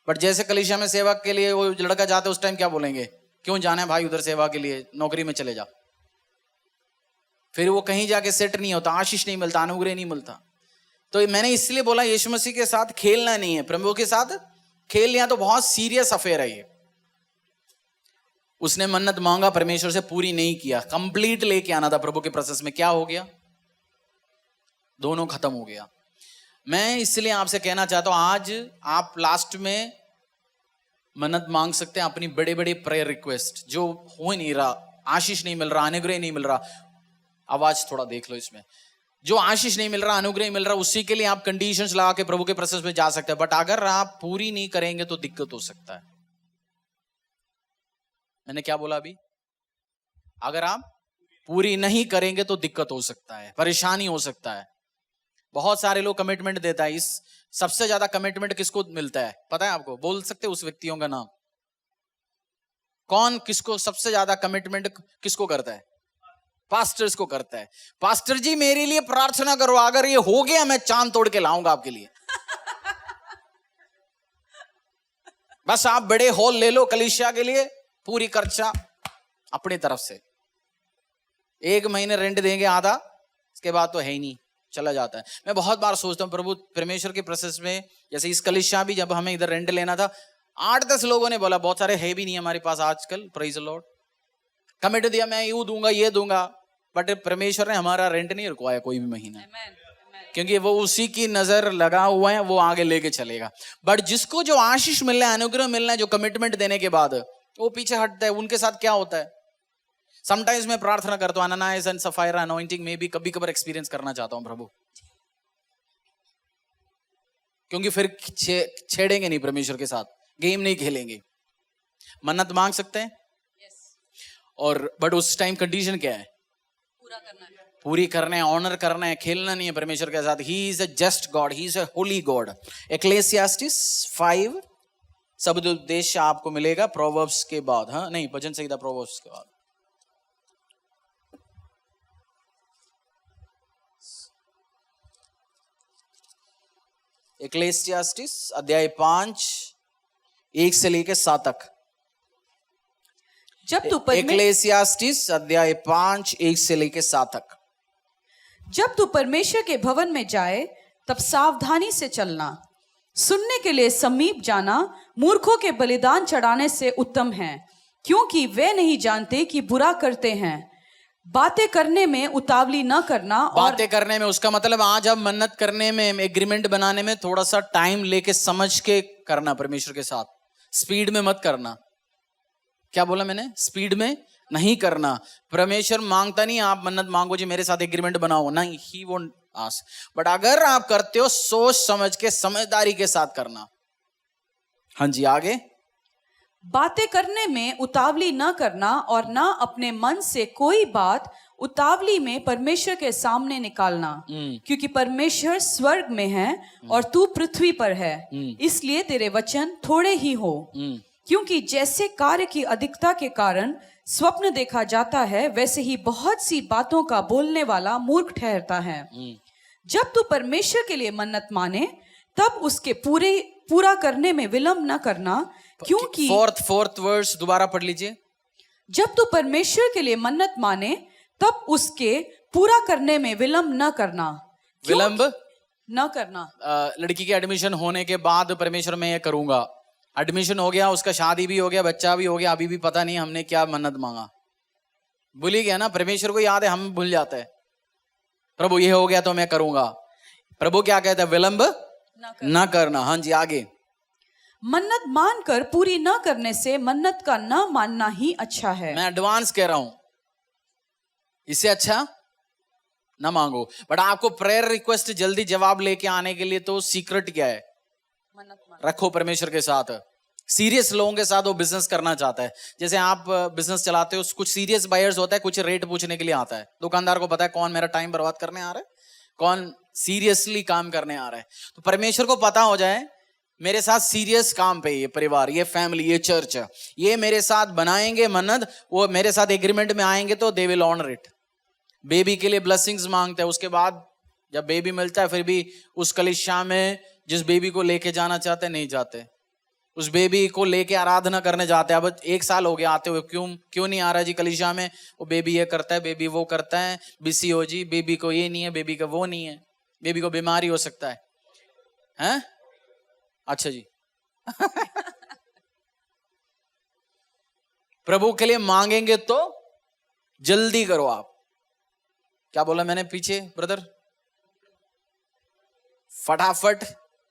बट जैसे कलीसिया में सेवा के लिए वो लड़का जाता है, उस टाइम क्या बोलेंगे? क्यों जाना है भाई उधर सेवा के लिए, नौकरी में चले जा। फिर वो कहीं जाके सेट नहीं होता, आशीष नहीं मिलता, अनुग्रह नहीं मिलता। तो मैंने इसलिए बोला यीशु मसीह के साथ खेलना नहीं है, प्रभु के साथ खेल लिया तो बहुत सीरियस अफेयर है ये। उसने मन्नत मांगा, परमेश्वर से पूरी नहीं किया, कंप्लीट लेके आना था प्रभु के प्रोसेस में, क्या हो गया, दोनों खत्म हो गया। मैं इसलिए आपसे कहना चाहता हूं, आज आप लास्ट में मन्नत मांग सकते हैं अपनी बड़े बड़े प्रेयर रिक्वेस्ट, जो हो ही नहीं रहा, आशीष नहीं मिल रहा, अनुग्रह नहीं मिल रहा। आवाज थोड़ा देख लो इसमें, जो आशीष नहीं मिल रहा, अनुग्रह नहीं मिल रहा, उसी के लिए आप कंडीशंस लगा के प्रभु के प्रोसेस में जा सकते हैं। बट अगर आप पूरी नहीं करेंगे तो दिक्कत हो सकता है। मैंने क्या बोला अभी, अगर आप पूरी नहीं करेंगे तो दिक्कत हो सकता है, परेशानी हो सकता है। बहुत सारे लोग कमिटमेंट देता है, इस सबसे ज्यादा कमिटमेंट किसको मिलता है पता है आपको, बोल सकते उस व्यक्तियों का नाम, कौन किसको सबसे ज्यादा कमिटमेंट किसको करता है, पास्टर्स को करता है। पास्टर जी मेरे लिए प्रार्थना करो, अगर ये हो गया मैं चांद तोड़ के लाऊंगा आपके लिए। बस आप बड़े हॉल ले लो कलीसिया के लिए, पूरी खर्चा अपनी तरफ से, 1 महीने रेंट देंगे आधा, इसके बाद तो है ही नहीं, चला जाता है। मैं बहुत बार सोचता हूं प्रभु परमेश्वर के प्रोसेस में, जैसे इस कलीसिया भी जब हमें इधर रेंट लेना था, 8-10 लोगों ने बोला, बहुत सारे है भी नहीं हमारे पास आजकल, प्रेज द लॉर्ड, कमिट दिया मैं यूं दूंगा ये दूंगा, बट परमेश्वर ने हमारा रेंट नहीं रुकवाया कोई भी महीना, क्योंकि वो उसी की नजर लगा हुआ है, वो आगे लेके चलेगा। बट जिसको जो आशीष मिलना है, अनुग्रह मिलना है, जो कमिटमेंट देने के बाद वो पीछे हटता है, उनके साथ क्या होता है। समटाइम्स मैं प्रार्थना करता हूं, अनानाइज एंड सफायरा अनॉइंटिंग में भी कभी कभार एक्सपीरियंस करना चाहता हूं प्रभु, क्योंकि फिर छेड़ेंगे नहीं परमेश्वर के साथ, गेम नहीं खेलेंगे। मन्नत मांग सकते हैं और बट उस टाइम कंडीशन क्या है, पूरी करना है, ऑनर करना है, खेलना नहीं है परमेश्वर के साथ। He is a just God, he is a holy God. Ecclesiastes 5 शब्द उद्देश्य आपको मिलेगा प्रोवर्ब्स के बाद, हाँ नहीं भजन संहिता प्रोवर्ब्स के बाद। एक्लेसियास्टिस अध्याय 5 1 से लेके 7 तक। एक्लेसियास्टिस अध्याय 5 1 से लेके 7 तक। जब तू परमेश्वर के भवन में जाए तब सावधानी से चलना, सुनने के लिए समीप जाना मूर्खों के बलिदान चढ़ाने से उत्तम है, क्योंकि वे नहीं जानते कि बुरा करते हैं। बातें करने में उतावली न करना, और बातें करने में उसका मतलब आज अब मन्नत करने में, एग्रीमेंट बनाने में थोड़ा सा टाइम लेके समझ के करना परमेश्वर के साथ, स्पीड में मत करना। क्या बोला मैंने, स्पीड में नहीं करना। परमेश्वर मांगता नहीं आप मन्नत मांगो जी मेरे साथ एग्रीमेंट बनाओ, नहीं, ही वोंट आस्क। बट अगर आप करते हो सोच समझ के, समझदारी के साथ करना। हाँ जी आगे। बातें करने में उतावली न करना, और न अपने मन से कोई बात उतावली में परमेश्वर के सामने निकालना, क्योंकि परमेश्वर स्वर्ग में है और तू पृथ्वी पर है, इसलिए तेरे वचन थोड़े ही हो। क्योंकि जैसे कार्य की अधिकता के कारण स्वप्न देखा जाता है, वैसे ही बहुत सी बातों का बोलने वाला मूर्ख ठहरता है। जब तू परमेश्वर के लिए मन्नत माने तब उसके पूरा करने में विलंब न करना, क्योंकि फोर्थ वर्स दोबारा पढ़ लीजिए। जब तू परमेश्वर के लिए मन्नत माने तब उसके पूरा करने में विलंब न करना। विलंब न करना, लड़की के एडमिशन होने के बाद परमेश्वर मैं ये करूंगा, एडमिशन हो गया, उसका शादी भी हो गया, बच्चा भी हो गया, अभी भी पता नहीं हमने क्या मन्नत मांगा, भूल ही गया ना। परमेश्वर को याद है, हम भूल जाते हैं। प्रभु ये हो गया तो मैं करूंगा, प्रभु क्या कहता है, विलंब न करना। हाँ जी आगे। मन्नत मानकर पूरी न करने से मन्नत का न मानना ही अच्छा है। मैं एडवांस कह रहा हूं, इससे अच्छा ना मांगो। बट आपको प्रेयर रिक्वेस्ट जल्दी जवाब लेके आने के लिए तो सीक्रेट क्या है, रखो परमेश्वर के साथ। सीरियस लोगों के साथ वो बिजनेस करना चाहता है। जैसे आप बिजनेस चलाते हो, कुछ सीरियस बायर्स होता है, कुछ रेट पूछने के लिए आता है। दुकानदार को पता है कौन मेरा टाइम बर्बाद करने आ रहा है, कौन सीरियसली काम करने आ रहा है। तो परमेश्वर को पता हो जाए मेरे साथ सीरियस काम पे ये परिवार, ये फैमिली, ये चर्च, ये मेरे साथ बनाएंगे मन्नत, वो मेरे साथ एग्रीमेंट में आएंगे तो they will honour it. Baby के लिए ब्लेसिंग्स मांगते हैं, उसके बाद जब बेबी मिलता है फिर भी उस कलीसिया में जिस बेबी को लेके जाना चाहते नहीं जाते। उस बेबी को लेके आराधना करने जाते हैं। अब 1 साल हो गया आते हुए, क्यों नहीं आ रहा जी कलीसिया में? वो बेबी ये करता है, बेबी वो करता है, बिसी हो जी, बेबी को ये नहीं है, बेबी का वो नहीं है, बेबी को बीमारी हो सकता है, हैं? अच्छा जी। प्रभु के लिए मांगेंगे तो जल्दी करो आप। क्या बोला मैंने पीछे ब्रदर? फटाफट।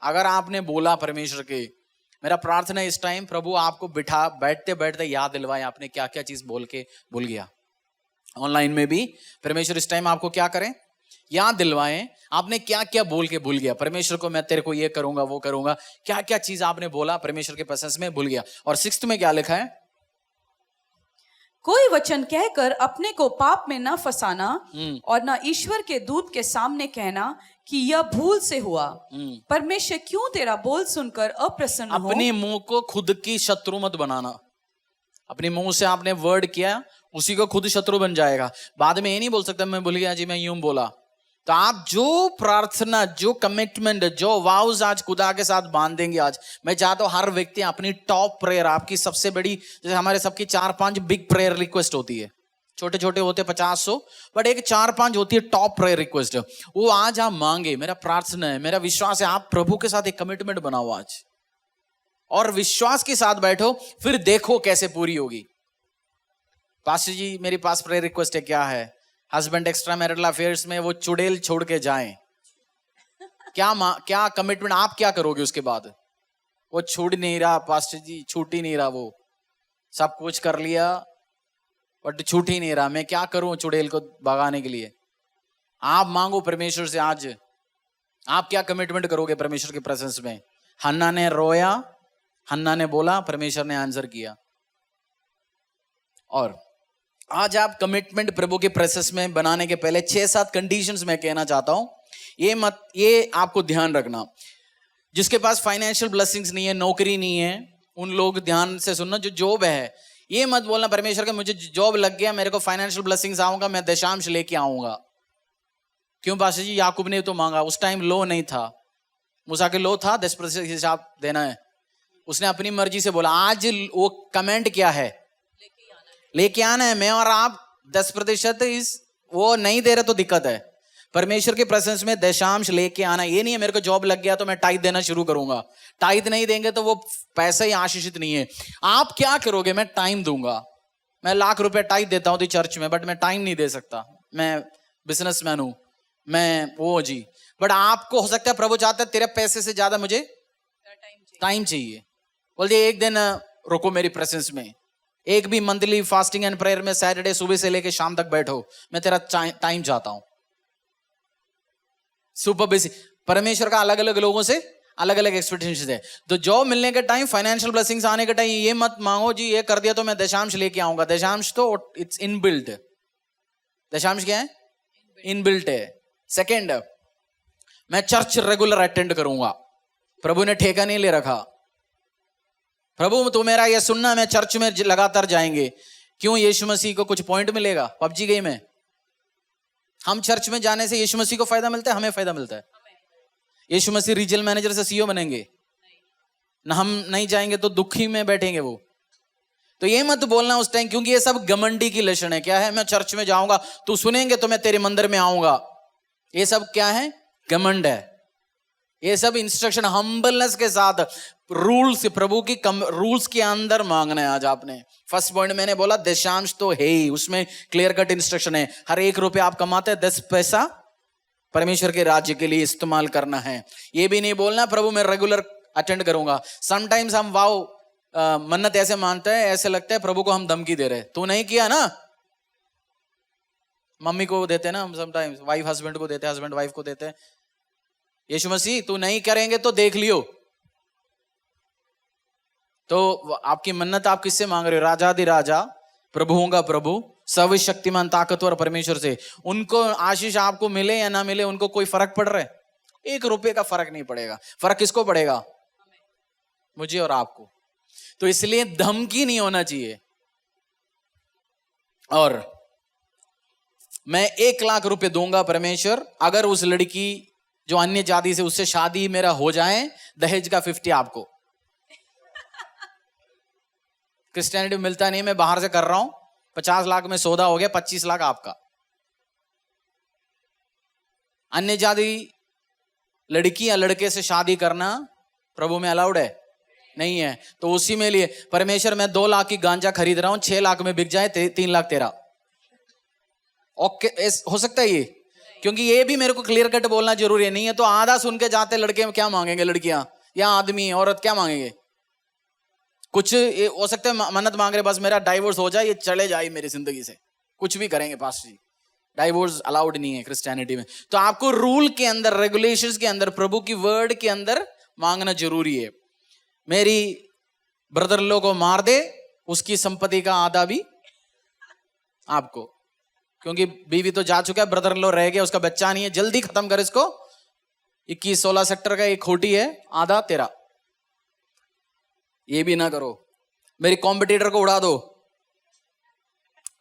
अगर आपने बोला परमेश्वर के, मेरा प्रार्थना इस टाइम प्रभु आपको बैठते बैठते याद दिलवाए आपने क्या क्या चीज बोल के भूल गया। ऑनलाइन में भी परमेश्वर इस टाइम आपको क्या करें, याद दिलवाएं आपने क्या क्या बोल के भूल गया। परमेश्वर को मैं तेरे को ये करूंगा वो करूंगा, क्या क्या चीज आपने बोला परमेश्वर के प्रेजेंस में भूल गया। और 6th में क्या लिखा है? कोई वचन कहकर अपने को पाप में न फंसाना और न ईश्वर के दूत के सामने कहना कि यह भूल से हुआ। परमेश्वर क्यों तेरा बोल सुनकर अप्रसन्न हो। अपने मुंह को खुद की शत्रु मत बनाना। अपने मुंह से आपने वर्ड किया, उसी को खुद शत्रु बन जाएगा। बाद में ये नहीं बोल सकता मैं भूल गया जी, मैं यूं बोला। तो आप जो प्रार्थना, जो कमिटमेंट, जो वाउज आज खुदा के साथ बांधेंगे, आज मैं चाहता हूं हर व्यक्ति अपनी टॉप प्रेयर, आपकी सबसे बड़ी, जैसे हमारे सबकी 4-5 बिग प्रेयर रिक्वेस्ट होती है, छोटे छोटे होते 50-100, बट एक 4-5 होती है टॉप प्रेयर रिक्वेस्ट, वो आज आप मांगे। मेरा प्रार्थना है, मेरा विश्वास है, आप प्रभु के साथ एक कमिटमेंट बनाओ आज और विश्वास के साथ बैठो, फिर देखो कैसे पूरी होगी। पास्टर जी मेरे पास प्रेयर रिक्वेस्ट है, क्या है? हस्बैंड एक्स्ट्रा मैरिटल अफेयर्स में वो चुड़ैल छोड़ के जाएं। क्या कमिटमेंट आप क्या करोगे उसके बाद? वो छूट नहीं रहा पास्टर जी, छूट ही नहीं रहा, वो सब कुछ कर लिया बट छूट ही नहीं रहा, मैं क्या करूं चुड़ैल को भगाने के लिए? आप मांगो परमेश्वर से आज, आप क्या कमिटमेंट करोगे परमेश्वर के प्रेजेंस में? हन्ना ने रोया, हन्ना ने बोला, परमेश्वर ने आंसर किया। और आज आप कमिटमेंट प्रभु के प्रेजेंस में बनाने के पहले 6-7 कंडीशंस मैं कहना चाहता हूं। ये आपको ध्यान रखना। जिसके पास फाइनेंशियल ब्लेसिंग्स नहीं है, नौकरी नहीं है, उन लोग ध्यान से सुनना। जो जॉब है, ये मत बोलना परमेश्वर के मुझे जॉब लग गया, मेरे को फाइनेंशियल ब्लेसिंग्स आऊंगा, मैं दशांश लेके आऊंगा। क्यों पास्टर जी? याकूब ने तो मांगा, उस टाइम लो नहीं था, मूसा के लो था, 10% हिसाब देना है। उसने अपनी मर्जी से बोला। आज वो कमेंट क्या है? लेके आना है। मैं और आप 10% वो नहीं दे रहे तो दिक्कत है। परमेश्वर के प्रेजेंस में दशांश लेके आना। ये नहीं है मेरे को जॉब लग गया तो मैं टाइथ देना शुरू करूंगा। टाइथ नहीं देंगे तो वो पैसा ही आशीषित नहीं है। आप क्या करोगे? मैं टाइम दूंगा। मैं लाख रुपए टाइथ देता हूं चर्च में, बट मैं टाइम नहीं दे सकता, मैं बिजनेसमैन हूं, मैं वो जी। बट आपको हो सकता है प्रभु चाहता है तेरे पैसे से ज्यादा मुझे टाइम चाहिए। बोल दिए एक दिन रुको मेरी प्रेजेंस में, एक भी मंथली फास्टिंग एंड प्रेयर में सैटरडे सुबह से लेके शाम तक बैठो, मैं तेरा टाइम चाहता हूं। Super busy. परमेश्वर का अलग अलग लोगों से अलग अलग एक्सपेक्टेशंस है। तो जॉब मिलने का टाइम, फाइनेंशियल ब्लेसिंग्स आने का टाइम, ये मत मांगो जी ये कर दिया तो मैं दशांश लेके आऊंगा। दशांश तो इट्स इनबिल्ट। दशांश क्या है? इनबिल्ट है। सेकेंड, मैं चर्च रेगुलर अटेंड करूंगा। प्रभु ने ठेका नहीं ले रखा। प्रभु तो मेरा ये सुनना, मैं चर्च में लगातार जाएंगे। क्यों? यीशु मसीह को कुछ पॉइंट मिलेगा पबजी गेम में? हम चर्च में जाने से यीशु मसीह को फायदा मिलता है? हमें फायदा मिलता है। यीशु मसीह रीजनल मैनेजर से सीईओ बनेंगे ना? हम नहीं जाएंगे तो दुखी में बैठेंगे वो। तो ये मत बोलना उस टाइम, क्योंकि ये सब घमंडी की लक्षण है। क्या है? मैं चर्च में जाऊंगा, तू सुनेंगे तो मैं तेरे मंदिर में आऊंगा। ये सब क्या है? घमंड है। ये सब इंस्ट्रक्शन हम्बलनेस के साथ, रूल्स, प्रभु की रूल्स के अंदर मांगना है आज आपने। फर्स्ट पॉइंट मैंने बोला दशांश तो है ही, उसमें क्लियर कट इंस्ट्रक्शन है। हर 1 रुपया आप कमाते हैं, 10 पैसा परमेश्वर के राज्य के लिए इस्तेमाल करना है। ये भी नहीं बोलना प्रभु मैं रेगुलर अटेंड करूंगा। समटाइम्स हम वाव मन्नत ऐसे मानते हैं, ऐसे लगता है प्रभु को हम धमकी दे रहे। तू नहीं किया ना, मम्मी को देते ना हम, समटाइम्स वाइफ हस्बैंड को देते, हस्बैंड वाइफ को देते। यीशु मसीह तू नहीं करेंगे तो देख लियो। तो आपकी मन्नत आप किससे मांग रहे हो? राजाधिराजा, प्रभुओं का प्रभु, सर्वशक्तिमान ताकतवर परमेश्वर से। उनको आशीष आपको मिले या ना मिले, उनको कोई फर्क पड़ रहा है? 1 रुपये का फर्क नहीं पड़ेगा। फर्क किसको पड़ेगा? मुझे और आपको। तो इसलिए धमकी नहीं होना चाहिए। और मैं 1 लाख रुपए दूंगा परमेश्वर, अगर उस लड़की जो अन्य जाति से, उससे शादी मेरा हो जाए, दहेज का 50 आपको। क्रिश्चियनिटी में मिलता नहीं, मैं बाहर से कर रहा हूं, 50 लाख में सौदा हो गया, 25 लाख आपका। अन्य जाति लड़की या लड़के से शादी करना प्रभु में अलाउड है? नहीं है। तो उसी में लिए परमेश्वर, मैं 2 लाख की गांजा खरीद रहा हूं, 6 लाख में बिक जाए, 3 लाख तेरा। ओके, हो सकता है ये? क्योंकि ये भी मेरे को क्लियर कट बोलना जरूरी है। नहीं है तो आधा सुन के जाते लड़के में क्या मांगेंगे, लड़कियां या आदमी औरत क्या मांगेंगे? कुछ हो सकता है मन्नत मांग रहे, बस मेरा डाइवोर्स हो जाए, ये चले जाए मेरी जिंदगी से, कुछ भी करेंगे पास्टर जी। डाइवोर्स अलाउड नहीं है क्रिश्चियनिटी में। तो आपको रूल के अंदर, रेगुलेशंस के अंदर, प्रभु की वर्ड के अंदर मांगना जरूरी है। मेरी ब्रदर लो को मार दे, उसकी संपत्ति का आधा भी आपको, क्योंकि बीवी तो जा चुका है, ब्रदर लो रह गया, उसका बच्चा नहीं है, जल्दी खत्म कर इसको। 21-16 सेक्टर का एक खोटी है, आधा तेरा। ये भी ना करो। मेरी कॉम्पिटिटर को उड़ा दो।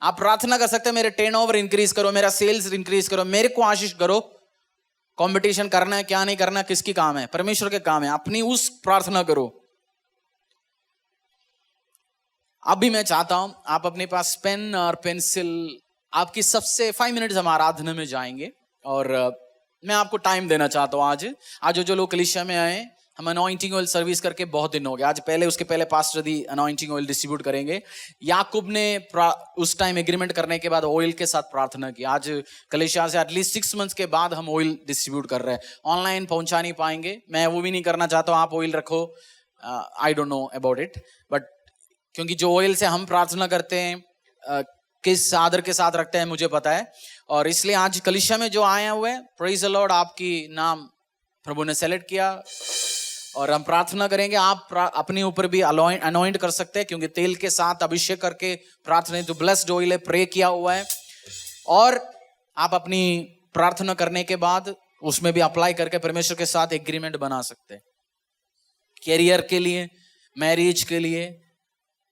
आप प्रार्थना कर सकते हैं, मेरे टर्नओवर इंक्रीज करो, मेरा सेल्स इंक्रीज करो, मेरे को आशीष करो। कंपटीशन करना है, क्या नहीं करना, किसकी काम है? परमेश्वर के काम है। अपनी उस प्रार्थना करो। अभी मैं चाहता हूं आप अपने पास पेन और पेंसिल, आपकी सबसे 5 मिनट्स हम आराधना में जाएंगे और मैं आपको टाइम देना चाहता हूं। आज जो लोग कलीसिया में आए, हम अनॉइंटिंग ऑयल सर्विस करके बहुत दिन हो गए। आज उसके पहले पास्टर दी अनॉइंटिंग ऑयल डिस्ट्रीब्यूट करेंगे। याकूब ने उस टाइम एग्रीमेंट करने के बाद ऑयल के साथ प्रार्थना की। आज कलीसिया से एटलीस्ट 6 मंथ्स के बाद हम ऑयल डिस्ट्रीब्यूट कर रहे हैं। ऑनलाइन पहुंचा नहीं पाएंगे, मैं वो भी नहीं करना चाहता हूं। आप ऑयल रखो, I don't know about it, but क्योंकि जो ऑयल से हम प्रार्थना करते हैं, किस आदर के साथ रखते हैं मुझे पता है, और इसलिए आज कलीसिया में जो आए हुए हैं, प्रेज द लॉर्ड, आपकी नाम प्रभु ने सेलेक्ट किया और हम प्रार्थना करेंगे। आप अपने ऊपर भी अनॉइंट कर सकते हैं, क्योंकि तेल के साथ अभिषेक करके प्रार्थना, जो ब्लेस्ड ऑयल है, प्रे किया हुआ है। और आप अपनी प्रार्थना करने के बाद उसमें भी अप्लाई करके परमेश्वर के साथ एग्रीमेंट बना सकते हैं। कैरियर के लिए, मैरिज के लिए,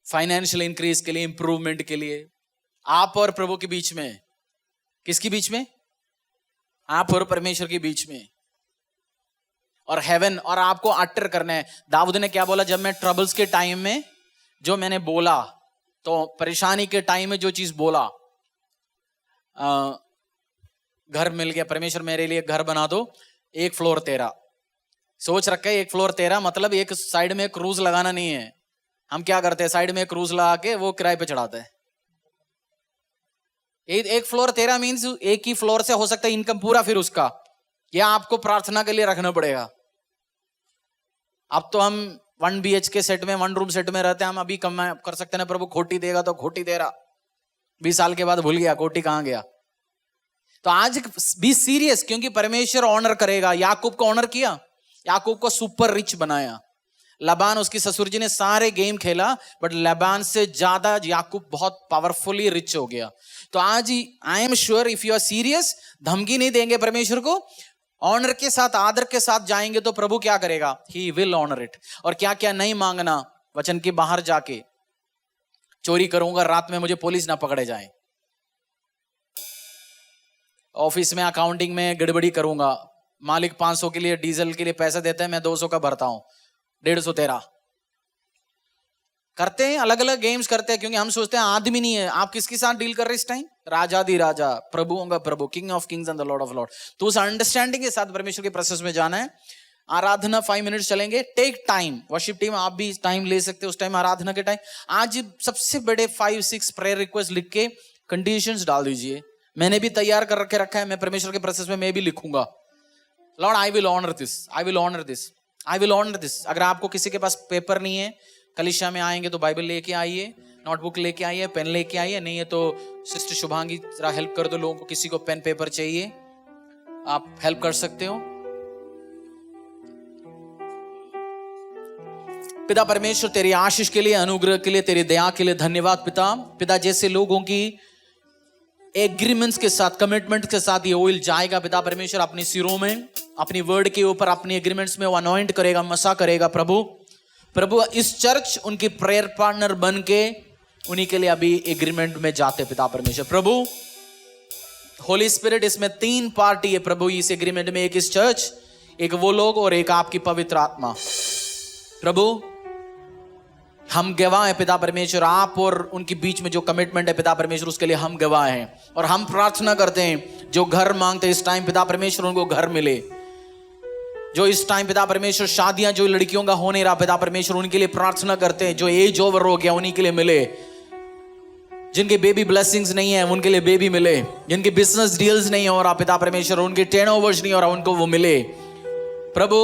फाइनेंशियल इंक्रीज के लिए, इंप्रूवमेंट के लिए, आप और प्रभु के बीच में। किसके बीच में? आप और परमेश्वर के बीच में, और हेवन। और आपको अटर करना है। दाऊद ने क्या बोला? जब मैं ट्रबल्स के टाइम में जो मैंने बोला, तो परेशानी के टाइम में जो चीज बोला, घर मिल गया, परमेश्वर मेरे लिए घर बना दो, 1 फ्लोर तेरा। सोच रखा है 1 फ्लोर तेरा मतलब एक साइड में क्रूज लगाना नहीं है। हम क्या करते हैं, साइड में क्रूज लगा के वो किराए पे चढ़ाते हैं। 1 फ्लोर तेरा मीन्स एक ही फ्लोर से हो सकता है इनकम पूरा फिर उसका, या आपको प्रार्थना के लिए रखना पड़ेगा। अब तो हम 1 BHK सेट में, 1 रूम सेट में रहते हैं, हम अभी कम कर सकते हैं ना, प्रभु खोटी देगा तो खोटी दे रहा। 20 साल के बाद भूल गया खोटी कहां गया। तो आज बी सीरियस, क्योंकि परमेश्वर ऑनर करेगा। याकूब को ऑनर किया, याकूब को सुपर रिच बनाया। लबान, उसकी ससुर जी ने सारे गेम खेला, बट लबान से ज्यादा याकूब बहुत पावरफुली रिच हो गया। तो आज I am sure if you are serious, धमकी नहीं देंगे परमेश्वर को, ऑनर के साथ, आदर के साथ जाएंगे, तो प्रभु क्या करेगा? He will honour it. और क्या क्या नहीं मांगना वचन के बाहर जाके, चोरी करूंगा रात में, मुझे पुलिस ना पकड़े जाए। ऑफिस में अकाउंटिंग में गड़बड़ी करूंगा, मालिक 500 के लिए डीजल के लिए पैसा देता है, मैं 200 का भरता हूं, 150 तेरा। करते हैं, अलग अलग गेम्स करते हैं, क्योंकि हम सोचते हैं आदमी नहीं है। आप किसके साथ डील कर रहे हैं इस टाइम? राजा दी राजा, प्रभुओं का प्रभु, king of kings and the lord of lord. तो उस अंडरस्टैंडिंग के साथ परमेश्वर के प्रोसेस में जाना है। आराधना 5 मिनट्स चलेंगे। Take time. वर्शिप टीम आप भी टाइम ले सकते हो उस टाइम, आराधना के टाइम। आज सबसे बड़े 5-6 प्रेयर रिक्वेस्ट लिख के कंडीशंस डाल दीजिए। मैंने भी तैयार कर रखा है, मैं परमेश्वर के प्रोसेस में मैं भी लिखूंगा, lord I will honour this, I will honour this, I will honour this. अगर आपको किसी के पास पेपर नहीं है, कलीसिया में आएंगे तो बाइबल लेके आइए, नोटबुक लेके आइए, पेन लेके आइए। नहीं है तो सिस्टर शुभांगी जरा हेल्प कर दो, लोगों को किसी को पेन पेपर चाहिए, आप हेल्प कर सकते हो। पिता परमेश्वर, तेरी आशीष के लिए, अनुग्रह के लिए, तेरी दया के लिए धन्यवाद पिता। पिता, जैसे लोगों की एग्रीमेंट्स के साथ, कमिटमेंट के साथ ये ऑयल जाएगा पिता परमेश्वर, अपने सिरों में, अपनी वर्ड के ऊपर, अपनी एग्रीमेंट्स में वो अनॉइंट करेगा, मसा करेगा। प्रभु इस चर्च उनकी प्रेयर पार्टनर बन के उन्हीं के लिए अभी एग्रीमेंट में जाते पिता परमेश्वर। प्रभु होली स्पिरिट, इसमें 3 पार्टी है प्रभु इस एग्रीमेंट में, एक इस चर्च, एक वो लोग और एक आपकी पवित्र आत्मा। प्रभु हम गवाह हैं पिता परमेश्वर, आप और उनके बीच में जो कमिटमेंट है पिता परमेश्वर, उसके लिए हम गवाह हैं। और हम प्रार्थना करते हैं जो घर मांगते हैं इस टाइम पिता परमेश्वर उनको घर मिले। जो इस टाइम पिता परमेश्वर शादियां जो लड़कियों का हो नहीं रहा पिता परमेश्वर, उनके लिए प्रार्थना करते हैं। जो एज ओवर हो गया उन्हीं के लिए मिले। जिनके बेबी ब्लेसिंग्स नहीं है उनके लिए बेबी मिले। जिनके बिजनेस डील्स नहीं हो रहा पिता परमेश्वर, उनके टर्नओवर्स नहीं हो रहा, उनको वो मिले। प्रभु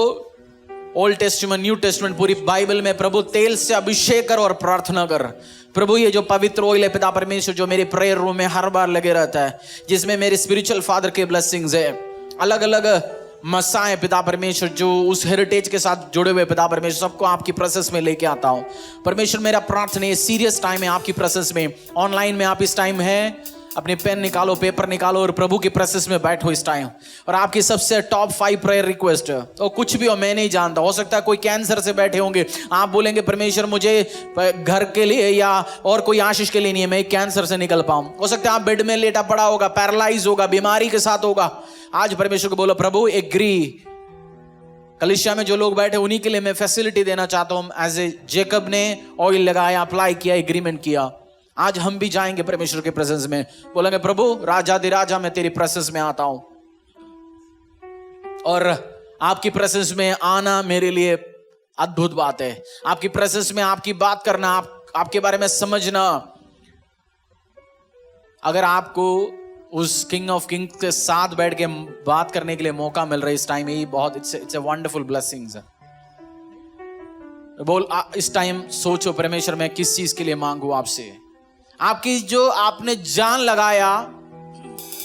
ओल्ड टेस्टमेंट न्यू टेस्टमेंट पूरी बाइबल में प्रभु तेल से अभिषेक कर और प्रार्थना कर। प्रभु ये जो पवित्र ऑयल है पिता परमेश्वर जो मेरे प्रेयर रूम में हर बार लगे रहता है, जिसमें मेरे स्पिरिचुअल फादर के ब्लेसिंग्स है, अलग अलग मसाए पिता परमेश्वर जो उस हेरिटेज के साथ जुड़े हुए पिता परमेश्वर, सबको आपकी प्रेजेंस में लेके आता हूं। परमेश्वर मेरा प्रार्थना है सीरियस टाइम है आपकी प्रेजेंस में। ऑनलाइन में आप इस टाइम है, अपने पेन निकालो, पेपर निकालो और प्रभु की प्रेजेंस में बैठो इस टाइम। और आपकी सबसे टॉप 5 प्रेयर रिक्वेस्ट और कुछ भी हो, मैं नहीं जानता, हो सकता है कोई कैंसर से बैठे होंगे, आप बोलेंगे परमेश्वर मुझे घर के लिए या और कोई आशीष के लिए नहीं है, मैं कैंसर से निकल पाऊं। हो सकता है आप बेड में लेटा पड़ा होगा, पैरालाइज होगा, बीमारी के साथ होगा। आज परमेश्वर को बोलो प्रभु एग्री। कलीसिया में जो लोग बैठे उन्हीं के लिए मैं फैसिलिटी देना चाहता हूं। एज ए जेकब ने ऑयल लगाया, अप्लाई किया, एग्रीमेंट किया, आज हम भी जाएंगे परमेश्वर के प्रेजेंस में, बोलेंगे प्रभु राजाधिराजा मैं तेरी प्रेजेंस में आता हूं। और आपकी प्रेजेंस में आना मेरे लिए अद्भुत बात है। आपकी प्रेजेंस में आपकी बात करना, आपके बारे में समझना। अगर आपको उस किंग ऑफ किंग के साथ बैठ के बात करने के लिए मौका मिल रहा है इस टाइम, ये बहुत इट्स ए वंडरफुल ब्लेसिंग्स है। बोल इस टाइम सोचो परमेश्वर मैं किस चीज के लिए मांगू आपसे। आपकी जो आपने जान लगाया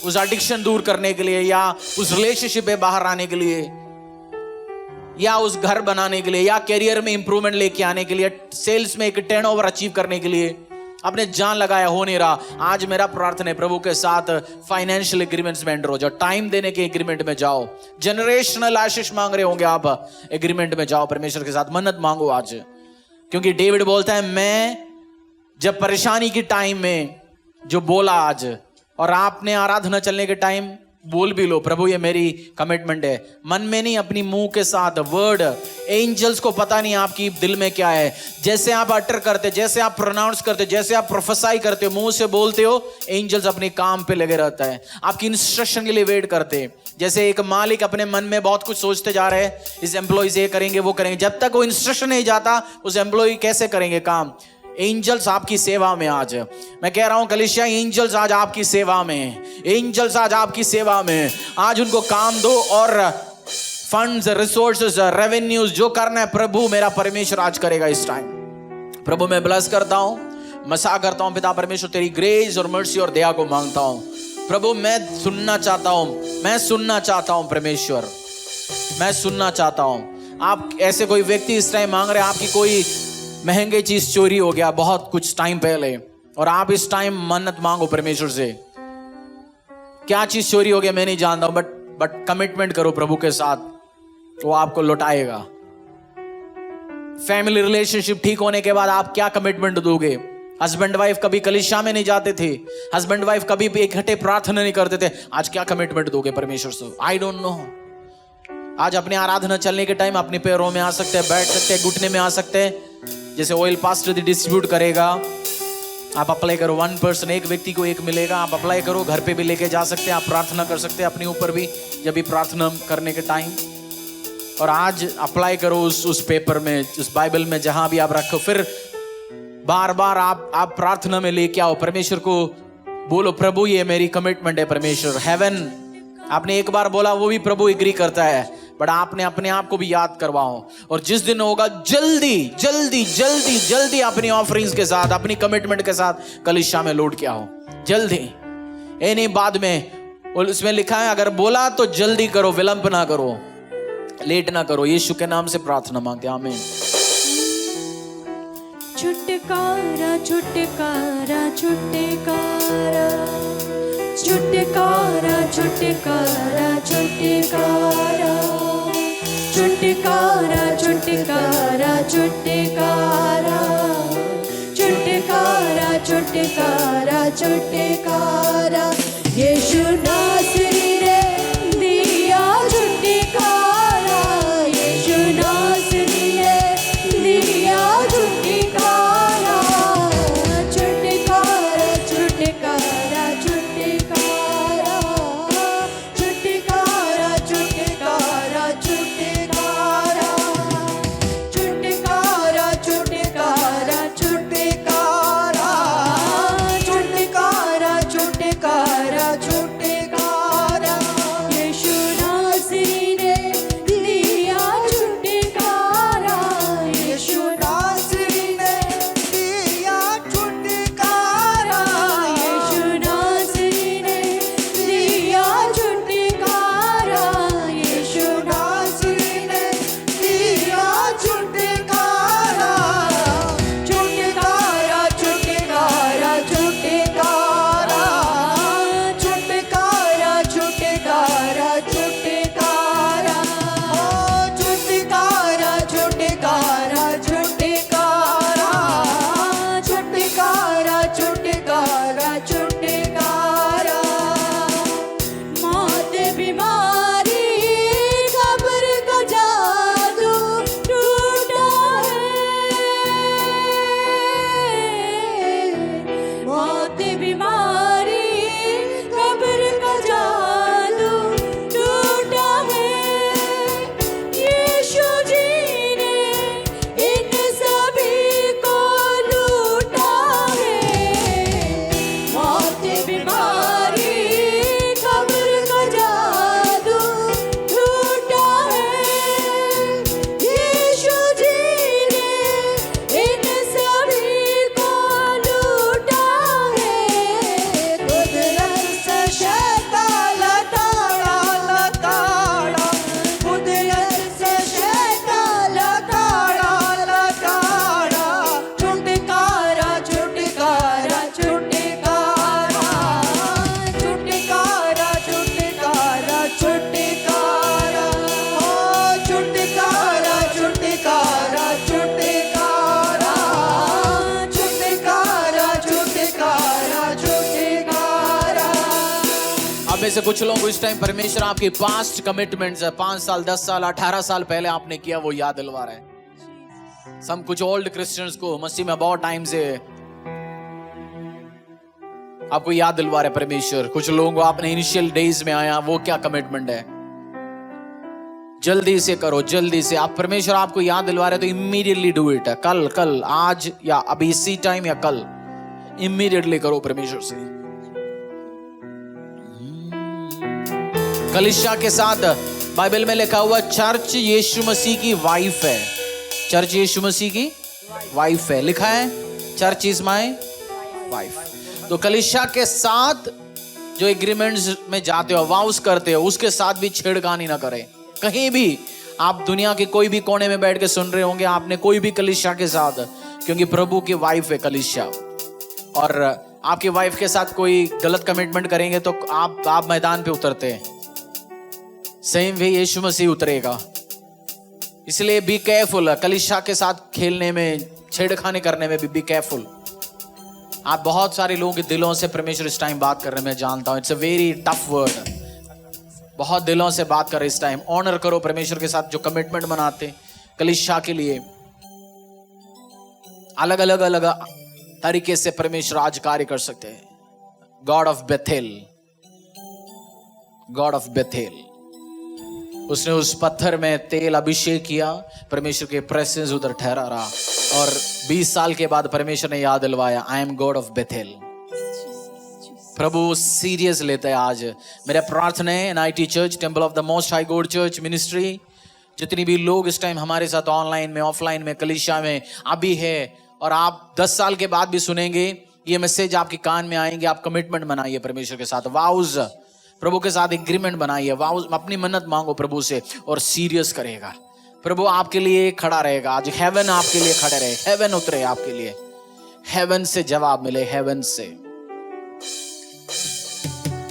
उस एडिक्शन दूर करने के लिए, या उस रिलेशनशिप में बाहर आने के लिए, या उस घर बनाने के लिए, या करियर में इंप्रूवमेंट लेके आने के लिए, सेल्स में एक टर्नओवर अचीव करने के लिए आपने जान लगाया, हो नहीं रहा। आज मेरा प्रार्थना है प्रभु के साथ फाइनेंशियल एग्रीमेंट्स में एंटर हो जाओ, टाइम देने के एग्रीमेंट में जाओ। जनरेशनल आशीष मांग रहे होंगे आप, एग्रीमेंट में जाओ परमेश्वर के साथ, मन्नत मांगो आज। क्योंकि डेविड बोलता है मैं जब परेशानी की टाइम में जो बोला आज, और आपने आराधना चलने के टाइम बोल भी लो प्रभु ये मेरी कमिटमेंट है, मन में नहीं अपनी मुंह के साथ वर्ड। एंजल्स को पता नहीं आपकी दिल में क्या है, जैसे आप अटर करते, जैसे आप प्रोनाउंस करते, जैसे आप प्रोफेसाई करते हो, मुंह से बोलते हो, एंजल्स अपने काम पे लगे रहता है, आपकी इंस्ट्रक्शन के लिए वेट करते हैं। जैसे एक मालिक अपने मन में बहुत कुछ सोचते जा रहे हैं, इस एम्प्लॉय ये करेंगे वो करेंगे, जब तक वो इंस्ट्रक्शन नहीं जाता उस एम्प्लॉय कैसे करेंगे काम। एंजल्स आपकी सेवा में आज, मैं कह रहा हूं कलीसिया एंजल्स आज आपकी सेवा में, एंजल्स आज आपकी सेवा में। आज उनको काम दो और फंड्स, रिसोर्सेस, रेवेन्यूज जो करना है प्रभु मेरा परमेश्वर आज करेगा इस टाइम। प्रभु मैं ब्लेस करता हूं, मसा करता हूं पिता परमेश्वर, तेरी ग्रेस और मर्सी और दया को मांगता हूं प्रभु। मैं सुनना चाहता हूं, मैं सुनना चाहता हूं परमेश्वर, मैं सुनना चाहता हूं। आप ऐसे कोई व्यक्ति इस टाइम मांग रहे हैं, आपकी कोई महंगी चीज चोरी हो गया बहुत कुछ टाइम पहले, और आप इस टाइम मन्नत मांगो परमेश्वर से। क्या चीज चोरी हो गया मैं नहीं जानता हूं, बट कमिटमेंट करो प्रभु के साथ, वो आपको लौटाएगा। फैमिली रिलेशनशिप ठीक होने के बाद आप क्या कमिटमेंट दोगे? हस्बैंड वाइफ कभी कलीसिया में नहीं जाते थे, हस्बैंड वाइफ कभी भी इकट्ठे प्रार्थना नहीं करते थे, आज क्या कमिटमेंट दोगे परमेश्वर से? I don't know. आज अपने आराधना चलने के टाइम अपने पैरों में आ सकते हैं, बैठ सकते हैं, घुटने में आ सकते हैं, जैसे ऑयल पास्टर डिस्ट्रीब्यूट करेगा। आप अप्लाई करो, 1 पर्सन, एक व्यक्ति को एक मिलेगा, आप अप्लाई करो, घर पे भी लेके जा सकते हैं, आप प्रार्थना कर सकते हैं अपने ऊपर भी जब भी प्रार्थना करने के टाइम। और आज अप्लाई करो उस पेपर में, उस बाइबल में, जहां भी आप रखो। फिर बार बार आप प्रार्थना में लेके आओ, परमेश्वर को बोलो प्रभु ये मेरी कमिटमेंट है परमेश्वर। हेवन आपने एक बार बोला वो भी प्रभु एग्री करता है, बट आपने अपने आप को भी याद करवाओ। और जिस दिन होगा जल्दी जल्दी जल्दी जल्दी अपनी ऑफरिंग्स के साथ, अपनी कमिटमेंट के साथ कलीसिया में लौट के आओ जल्दी, ए नहीं बाद में। और उसमें लिखा है अगर बोला तो जल्दी करो, विलंब ना करो, लेट ना करो। यीशु के नाम से प्रार्थना मांगते हैं, आमीन। छुटकारा छुटकारा छुटकारा छुटकारा छुटकारा छुटकारा छुटकारा छुटकारा छुटकारा छुटकारा छुटकारा छुटकारा यीशु नासरी ने दिया छुटकारा, यीशु नासरी ने दिया छुटकारा। आप में से कुछ लोगों को इस टाइम परमेश्वर आपके पास्ट कमिटमेंट्स है, 5 साल 10 साल 18 साल पहले आपने किया वो याद दिलवा रहा है। सब कुछ ओल्ड क्रिश्चियंस को मसीह में बहुत टाइम से आपको याद दिलवा रहे परमेश्वर। कुछ लोगों को आपने इनिशियल डेज में आया वो क्या कमिटमेंट है, जल्दी से करो, जल्दी से। आप परमेश्वर आपको याद दिलवा रहे तो इमीडिएटली डू इट। कल आज या अभी इसी टाइम या कल इमीडिएटली करो परमेश्वर से। कलीसिया के साथ बाइबल में लिखा हुआ चर्च यीशु मसीह की वाइफ है। चर्च यीशु मसीह की वाइफ है, लिखा है चर्च इज माय वाइफ। तो कलीसिया के साथ जो एग्रीमेंट्स में जाते हो, वाउस करते हो, उसके साथ भी छेड़खानी ना करें। कहीं भी आप दुनिया के कोई भी कोने में बैठ के सुन रहे होंगे आपने कोई भी कलीसिया के साथ, क्योंकि प्रभु की वाइफ है कलीसिया, और आपकी वाइफ के साथ कोई गलत कमिटमेंट करेंगे तो आप मैदान पे उतरते हैं। सेम वे यीशु मसीह उतरेगा। इसलिए बी केयरफुल। कलीसिया के साथ खेलने में, छेड़खानी करने में भी बी केयरफुल। आप बहुत सारे लोगों के दिलों से परमेश्वर इस टाइम बात कर रहे हैं, मैं जानता हूं। It's a very tough word. बहुत दिलों से बात कर रहे इस टाइम। ऑनर करो परमेश्वर के साथ जो कमिटमेंट बनाते कलीसिया के लिए। अलग अलग तरीके से परमेश्वर आज कार्य कर सकते हैं। God of Bethel, God of Bethel, उसने उस पत्थर में तेल अभिषेक किया, परमेश्वर के प्रेजेंस उधर ठहरा रहा, और 20 साल के बाद परमेश्वर ने याद दिलवाया, I am God of Bethel. प्रभु सीरियस लेता है आज। मेरा प्रार्थना है NIT church, temple of the most high God church ministry, जितनी भी लोग इस टाइम हमारे साथ ऑनलाइन में, ऑफलाइन में, कलीसिया में अभी है, और आप 10 साल के बाद भी सुनेंगे ये मैसेज, आपके कान में आएंगे। आप कमिटमेंट बनाइए परमेश्वर के साथ, वाउज प्रभु के साथ एग्रीमेंट बनाइए, वाउज अपनी मन्नत मांगो प्रभु से, और सीरियस करेगा। प्रभु आपके लिए खड़ा रहेगा। आज हेवन आपके लिए खड़े रहे, हेवन उतरे आपके लिए, हेवन से जवाब मिले, हेवन से।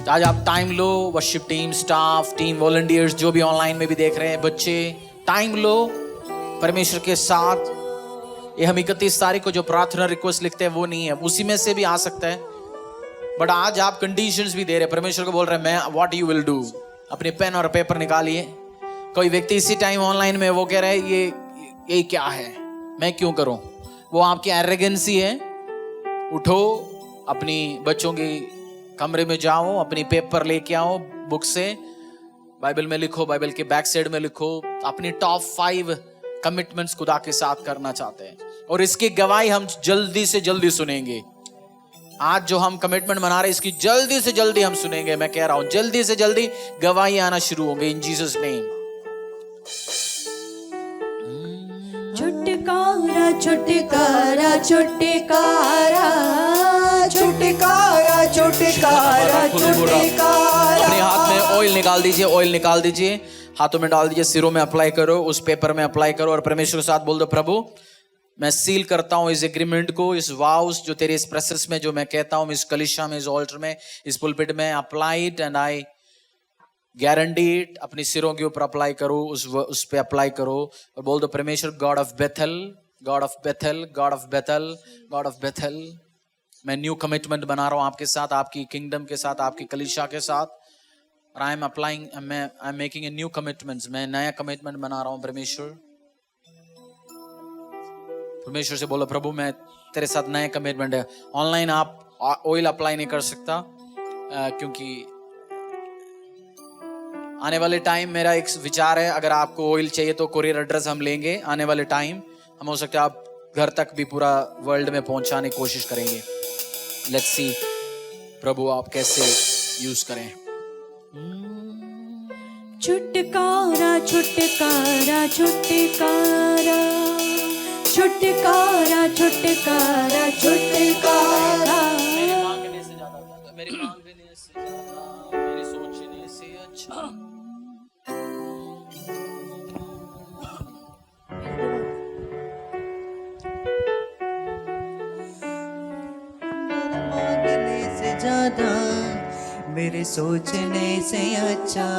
आज आप टाइम लो, worship team, staff, team, volunteers, जो भी ऑनलाइन में भी देख रहे हैं, बच्चे, टाइम लो परमेश्वर के साथ। ये हम 31 तारीख को जो प्रार्थना रिक्वेस्ट लिखते हैं वो नहीं है, उसी में से भी आ सकता है, बट आज आप कंडीशंस भी दे रहे, परमेश्वर को बोल रहे हैं मैं व्हाट यू विल डू। अपने पेन और पेपर निकालिए। कोई व्यक्ति इसी टाइम ऑनलाइन में वो कह रहा है ये क्या है, मैं क्यों करूं, वो आपकी एरोगेंसी है। उठो, अपनी बच्चों के कमरे में जाओ, अपनी पेपर लेके आओ, बुक से बाइबल में लिखो, बाइबल के बैक साइड में लिखो अपनी टॉप 5 कमिटमेंट्स खुदा के साथ करना चाहते हैं, और इसकी गवाही हम जल्दी से जल्दी सुनेंगे। आज जो हम कमिटमेंट बना रहे हैं इसकी जल्दी से जल्दी हम सुनेंगे। मैं कह रहा हूं जल्दी से जल्दी गवाही आना शुरू होंगे इन जीसस नेम। छुटकारा छुटकारा छुटकारा छुटकारा छुटकारा छुटकारा। अपने हाथ में ऑयल निकाल दीजिए, ऑयल निकाल दीजिए, हाथों में डाल दीजिए, सिरों में अप्लाई करो, उस पेपर में अप्लाई करो, और परमेश्वर के साथ बोल दो, प्रभु मैं सील करता हूं इस एग्रीमेंट को, इस वाउस जो तेरे इस प्रोसेस में जो मैं कहता हूं, इस कलीसिया में, इस ऑल्टर में, इस पुलपिट में, apply it and I guarantee it. अपने सिरों के ऊपर अप्लाई करो, उस पे अप्लाई करो, और बोल दो परमेश्वर, God of Bethel, God of Bethel, God of Bethel, God of Bethel, मैं न्यू कमिटमेंट बना रहा हूं आपके साथ, आपकी किंगडम के साथ, आपकी कलीसिया के साथ, और I am making a new commitments, मैं नया कमिटमेंट बना रहा हूं परमेश्वर। परमेश्वर से बोलो, प्रभु मैं तेरे साथ नया कमिटमेंट है। ऑनलाइन आप ऑयल अप्लाई नहीं कर सकता, क्योंकि आने वाले टाइम मेरा एक विचार है, अगर आपको ऑयल चाहिए तो कोरियर एड्रेस हम लेंगे। आने वाले टाइम हम हो सकता है आप घर तक भी पूरा वर्ल्ड में पहुंचाने की कोशिश करेंगे। लेट्स सी प्रभु आप कैसे यूज करें। छुटकारा छुटकारा छुटकारा छुटकारा छुटकारा छुटकारा। मेरे मांगने से ज्यादा, मेरे मांगने से ज्यादा, मेरे सोचने से अच्छा। मांगने से ज्यादा, मेरे सोचने से अच्छा,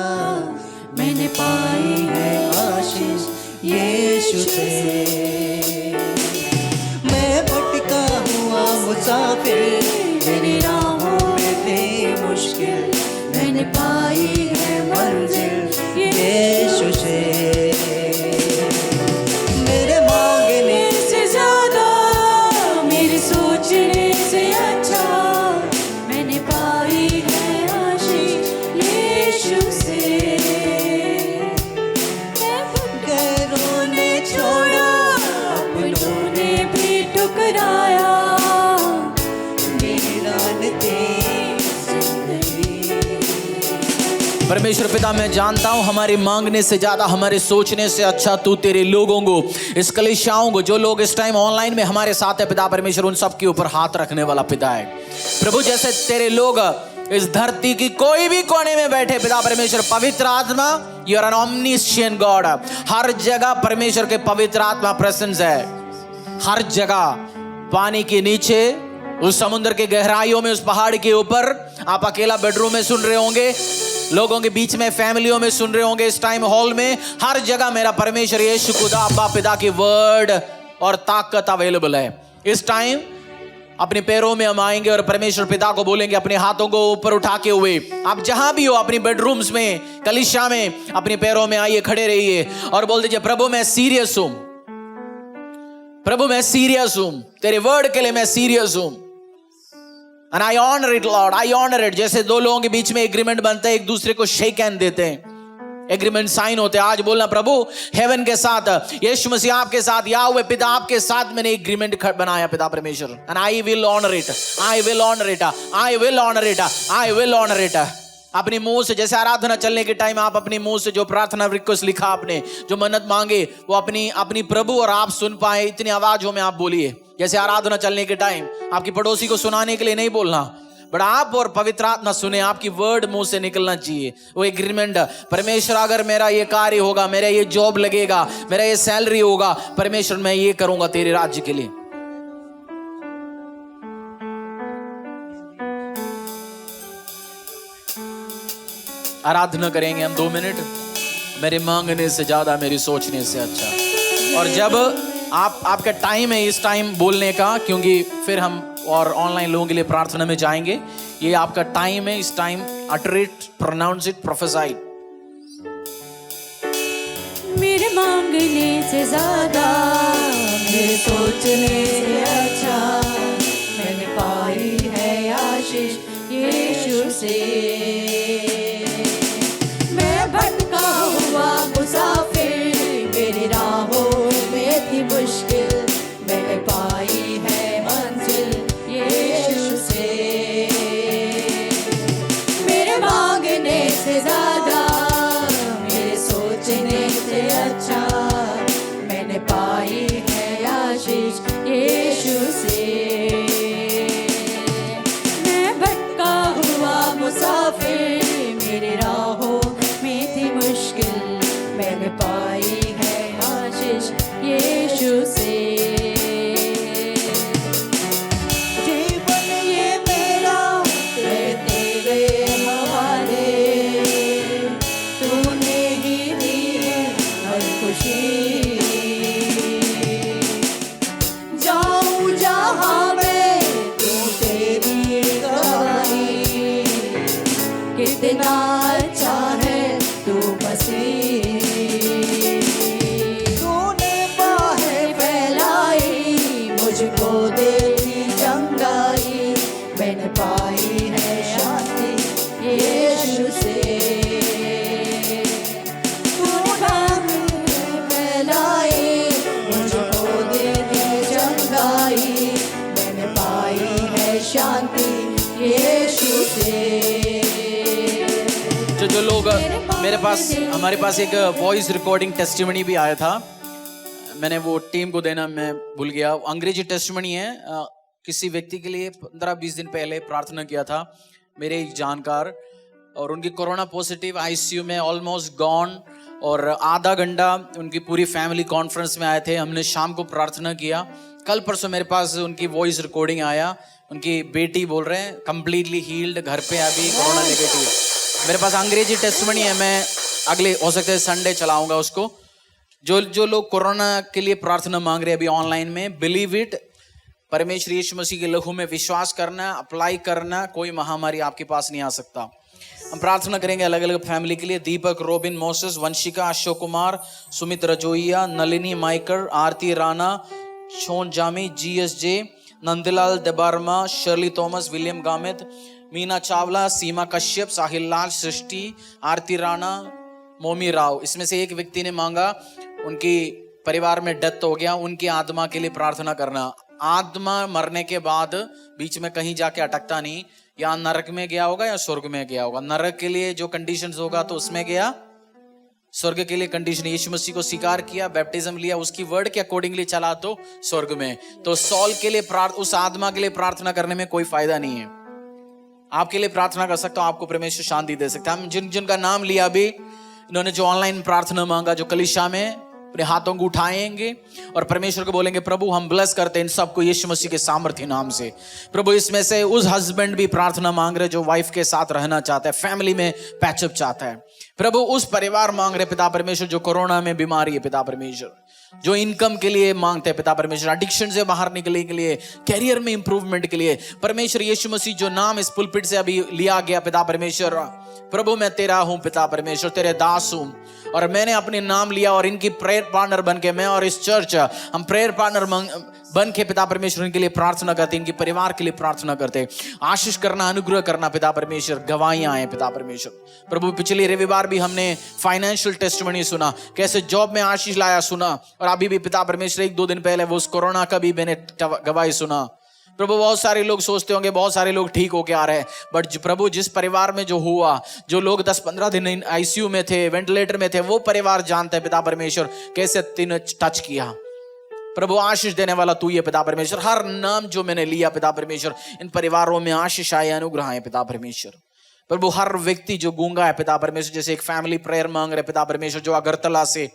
मैंने पाई है आशीष यीशु से। मैं भटका हुआ मुसाफिर, मेरी राहों में थी मुश्किल, मैंने परमेश्वर पिता, मैं जानता हूं हमारे मांगने से ज्यादा, हमारे सोचने से अच्छा तू तेरे लोगों को, इस कलीसियाओं को, जो लोग इस टाइम ऑनलाइन में हमारे साथ है पिता परमेश्वर, उन सब के ऊपर हाथ रखने वाला पिता है प्रभु। जैसे तेरे लोग इस धरती की कोई भी कोने में बैठे पिता परमेश्वर, पवित्र आत्मा, यू आर एन ओमनिशिएंट गॉड, हर जगह परमेश्वर के पवित्र आत्मा प्रेजेंस है, हर जगह, पानी के नीचे, उस समुद्र के गहराइयों में, उस पहाड़ के ऊपर, आप अकेला बेडरूम में सुन रहे होंगे, लोगों के बीच में, फैमिलियों में सुन रहे होंगे, इस टाइम हॉल में, हर जगह मेरा परमेश्वर यीशु खुदा अब्बा पिता की वर्ड और ताकत अवेलेबल है। इस टाइम अपने पैरों में हम आएंगे और परमेश्वर पिता को बोलेंगे, अपने हाथों को ऊपर उठा के हुए, आप जहां भी हो, अपनी बेडरूम्स में, कलीसिया में, अपने पैरों में आइए, खड़े रहिए और बोल दीजिए, प्रभु मैं सीरियस हूं, प्रभु मैं सीरियस हूं, तेरे वर्ड के लिए मैं सीरियस हूं। And I honor it, Lord, I honor it। जैसे दो लोगों के बीच में एग्रीमेंट बनता है, एक दूसरे को शेक हैंड देते हैं, एग्रीमेंट साइन होते हैं। आज बोलना, प्रभु हेवन के साथ, यीशु मसीह आपके साथ, याहवेह पिता आपके साथ मैंने एग्रीमेंट बनाया पिता परमेश्वर, and I will honor it, I will honor it, I will honor it, I will honor it। अपने मुंह से, जैसे आराधना चलने के टाइम आप अपने मुंह से जो प्रार्थना रिक्वेस्ट लिखा आपने, जो मन्नत मांगे, वो अपनी प्रभु और आप सुन पाए, इतनी आवाजों में आप बोलिए। जैसे आराधना चलने के टाइम आपकी पड़ोसी को सुनाने के लिए नहीं बोलना, बट आप और पवित्र आत्मा सुने, आपकी वर्ड मुंह से निकलना चाहिए, वो एग्रीमेंट। परमेश्वर अगर मेरा ये कार्य होगा, मेरा ये जॉब लगेगा, मेरा ये सैलरी होगा, परमेश्वर मैं ये करूंगा तेरे राज्य के लिए। आराधना करेंगे हम 2 मिनट, मेरे मांगने से ज्यादा मेरी सोचने से अच्छा। और जब आपका टाइम है इस टाइम बोलने का, क्योंकि फिर हम और ऑनलाइन लोगों के लिए प्रार्थना में जाएंगे, ये आपका टाइम है, इस time utter it, pronounce it, prophesy. मेरे मांगने से ज्यादा, मेरे सोचने से अच्छा, मैंने पाई है आशीष यीशु से। मैं भटका हुआ मुसाफिर, मेरी राहों में थी मुश्किल, मैंने पाई है मंजिल यीशु से। मेरे मांगने से ज्यादा, मेरे सोचने से अच्छा, मैंने पाई है आशीष यीशु से। मैं भटका हुआ मुसाफिर, मेरी राहों में थी मुश्किल, मैंने पाई है आशीष यीशु से। जीवन ये मेरा तेरे हवाले, तूने ही दी हर खुशी। जाऊं जहां मैं, तू तेरी गवाही, कितना अच्छा है तू मसीह। तूने बाहें फैलाई, मुझको दे दी चंगाई, मैंने पाई है शांति यीशु से। तूने फैलाई, मुझको दे दी चंगाई, मैंने पाई है शांति यीशु से। जो लोग मेरे पास, हमारे पास एक वॉइस रिकॉर्डिंग टेस्टिमनी भी आया था, मैंने वो टीम को देना मैं भूल गया। अंग्रेजी टेस्टिमनी है, किसी व्यक्ति के लिए 15-20 दिन पहले प्रार्थना किया था, मेरे एक जानकार, और उनकी कोरोना पॉजिटिव, आईसीयू में ऑलमोस्ट गॉन, और आधा घंटा उनकी पूरी फैमिली कॉन्फ्रेंस में आए थे। हमने शाम को प्रार्थना किया, कल परसों मेरे पास उनकी वॉइस रिकॉर्डिंग आया, उनकी बेटी बोल रहे हैं कंप्लीटली हील्ड, घर पे अभी कोरोना नेगेटिव। मेरे पास अंग्रेजी टेस्टिमनी है, मैं अगले हो सकता है संडे चलाऊंगा उसको। जो लोग कोरोना के लिए प्रार्थना मांग रहे हैं अभी ऑनलाइन में, बिलीव इट, परमेश्वर यीशु मसीह के लहू में विश्वास करना, अप्लाई करना, कोई महामारी आपके पास नहीं आ सकता। हम प्रार्थना करेंगे अलग अलग फैमिली के लिए, Deepak, Robin, Moses, Vanshika, Ashok Kumar, Sumit Rajoiya, Nalini Maikar, Aarti Rana, Shon Jami, GSJ, Nandlal Debbarma, Shirley Thomas, William Gamit, Meena Chawla, Seema Kashyap, Sahil Lal, Srishti, Aarti Rana, Momi Rao. इसमें से एक व्यक्ति ने मांगा, उनकी परिवार में डेथ हो गया, उनकी आत्मा के लिए प्रार्थना करना। आत्मा मरने के बाद बीच में कहीं जाके अटकता नहीं, या नरक में गया होगा या स्वर्ग में गया होगा। नरक के लिए जो कंडीशंस होगा तो उसमें गया, स्वर्ग के लिए कंडीशन यीशु मसीह को स्वीकार किया, बैप्टिज्म लिया, उसकी वर्ड के अकॉर्डिंगली चला तो स्वर्ग में। तो सॉल के लिए उस आत्मा के लिए प्रार्थना करने में कोई फायदा नहीं है। आपके लिए प्रार्थना कर सकता हूं, आपको परमेश्वर शांति दे सकता है। हम जिनका नाम लिया अभी, इन्होंने जो ऑनलाइन प्रार्थना मांगा, जो कलीसिया में अपने हाथों को उठाएंगे और परमेश्वर को बोलेंगे प्रभु हम ब्लेस करते हैं इन सबको यीशु मसीह के सामर्थ्य नाम से। प्रभु इसमें से उस हस्बैंड भी प्रार्थना मांग रहे जो वाइफ के साथ रहना चाहता है, फैमिली में पैचअप चाहता है। प्रभु उस परिवार मांग रहे पिता परमेश्वर जो कोरोना में बीमारी है पिता परमेश्वर, जो इनकम के लिए मांगते हैं पिता परमेश्वर, एडिक्शन से बाहर निकलने के लिए, कैरियर में इंप्रूवमेंट के लिए परमेश्वर यीशु मसीह जो नाम इस पुलपिट से अभी लिया गया पिता परमेश्वर, प्रभु मैं तेरा हूं पिता परमेश्वर, तेरे दास हूं और मैंने अपने नाम लिया और इनकी प्रेयर पार्टनर बन के मैं और इस चर्च हम प्रेयर पार्टनर बन के पिता परमेश्वर इनके लिए प्रार्थना करते, इनके परिवार के लिए प्रार्थना करते। आशीष करना, अनुग्रह करना पिता परमेश्वर, गवाहियां आए पिता परमेश्वर। प्रभु पिछले रविवार भी हमने फाइनेंशियल टेस्टिमनी सुना, कैसे जॉब में आशीष लाया सुना, और अभी भी पिता परमेश्वर 1-2 दिन पहले वो उस कोरोना का भी मैंने गवाही सुना। प्रभु बहुत सारे लोग सोचते होंगे बहुत सारे लोग ठीक होके आ रहे हैं, बट प्रभु जिस परिवार में जो हुआ, जो लोग 10-15 दिन आईसीयू में थे, वेंटिलेटर में थे, वो परिवार जानते हैं पिता परमेश्वर कैसे तीन टच किया। प्रभु आशीष देने वाला तू ये पिता परमेश्वर, हर नाम जो मैंने लिया पिता परमेश्वर इन परिवारों में आशीष आए, अनुग्रह आए पिता परमेश्वर। प्रभु हर व्यक्ति जो गूंगा है पिता परमेश्वर, जैसे एक फैमिली प्रेयर मांग रहे पिता परमेश्वर जो अगरतला से,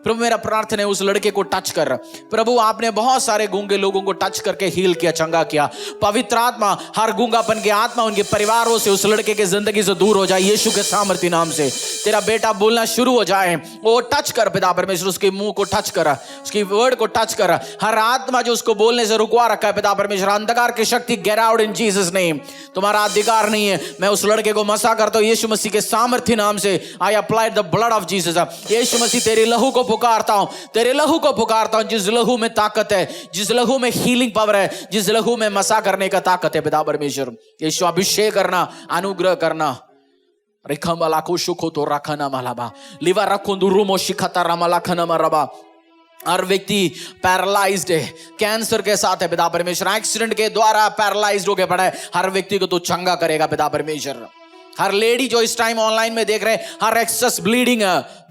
प्रभु मेरा प्रार्थना है उस लड़के को टच कर। प्रभु आपने बहुत सारे गूंगे लोगों को टच करके हील किया, चंगा किया। पवित्र आत्मा हर गूंगापन की आत्मा उनके परिवारों से, उस लड़के के जिंदगी से दूर हो जाए यीशु के सामर्थ्य नाम से। तेरा बेटा बोलना शुरू हो जाए, वो टच कर पिता परमेश्वर, उसके मुंह को टच कर, उसकी वर्ड को टच कर। हर आत्मा जो उसको बोलने से रुकवा रखा है पिता परमेश्वर, अंधकार की शक्ति gate out in Jesus name, तुम्हारा अधिकार नहीं है। मैं उस लड़के को मसा करता हूं यीशु मसीह के सामर्थ्य नाम से। I applied the blood of Jesus. यीशु मसीह तेरी लहू को पुकारता हूं, तेरे लहू को पुकारता हूं, जिस लहू में ताकत है, जिस लहू में हीलिंग पावर है, जिस लहू में मसा करने का ताकत है पिता परमेश्वर। यीशु अभिषेक करना, अनुग्रह करना। रिखमला को शुको तो रखना मलाबा लिवा रखुंदु रुमो शिखता रमलाखना मरबा। हर व्यक्ति पैरालाइज्ड है, कैंसर के साथ है पिता परमेश्वर, एक्सीडेंट के द्वारा पैरालाइज्ड हो गया पड़ा है, हर व्यक्ति को तो चंगा करेगा पिता परमेश्वर। हर लेडी जो इस टाइम ऑनलाइन में देख रहे हैं, हर एक्सेस ब्लीडिंग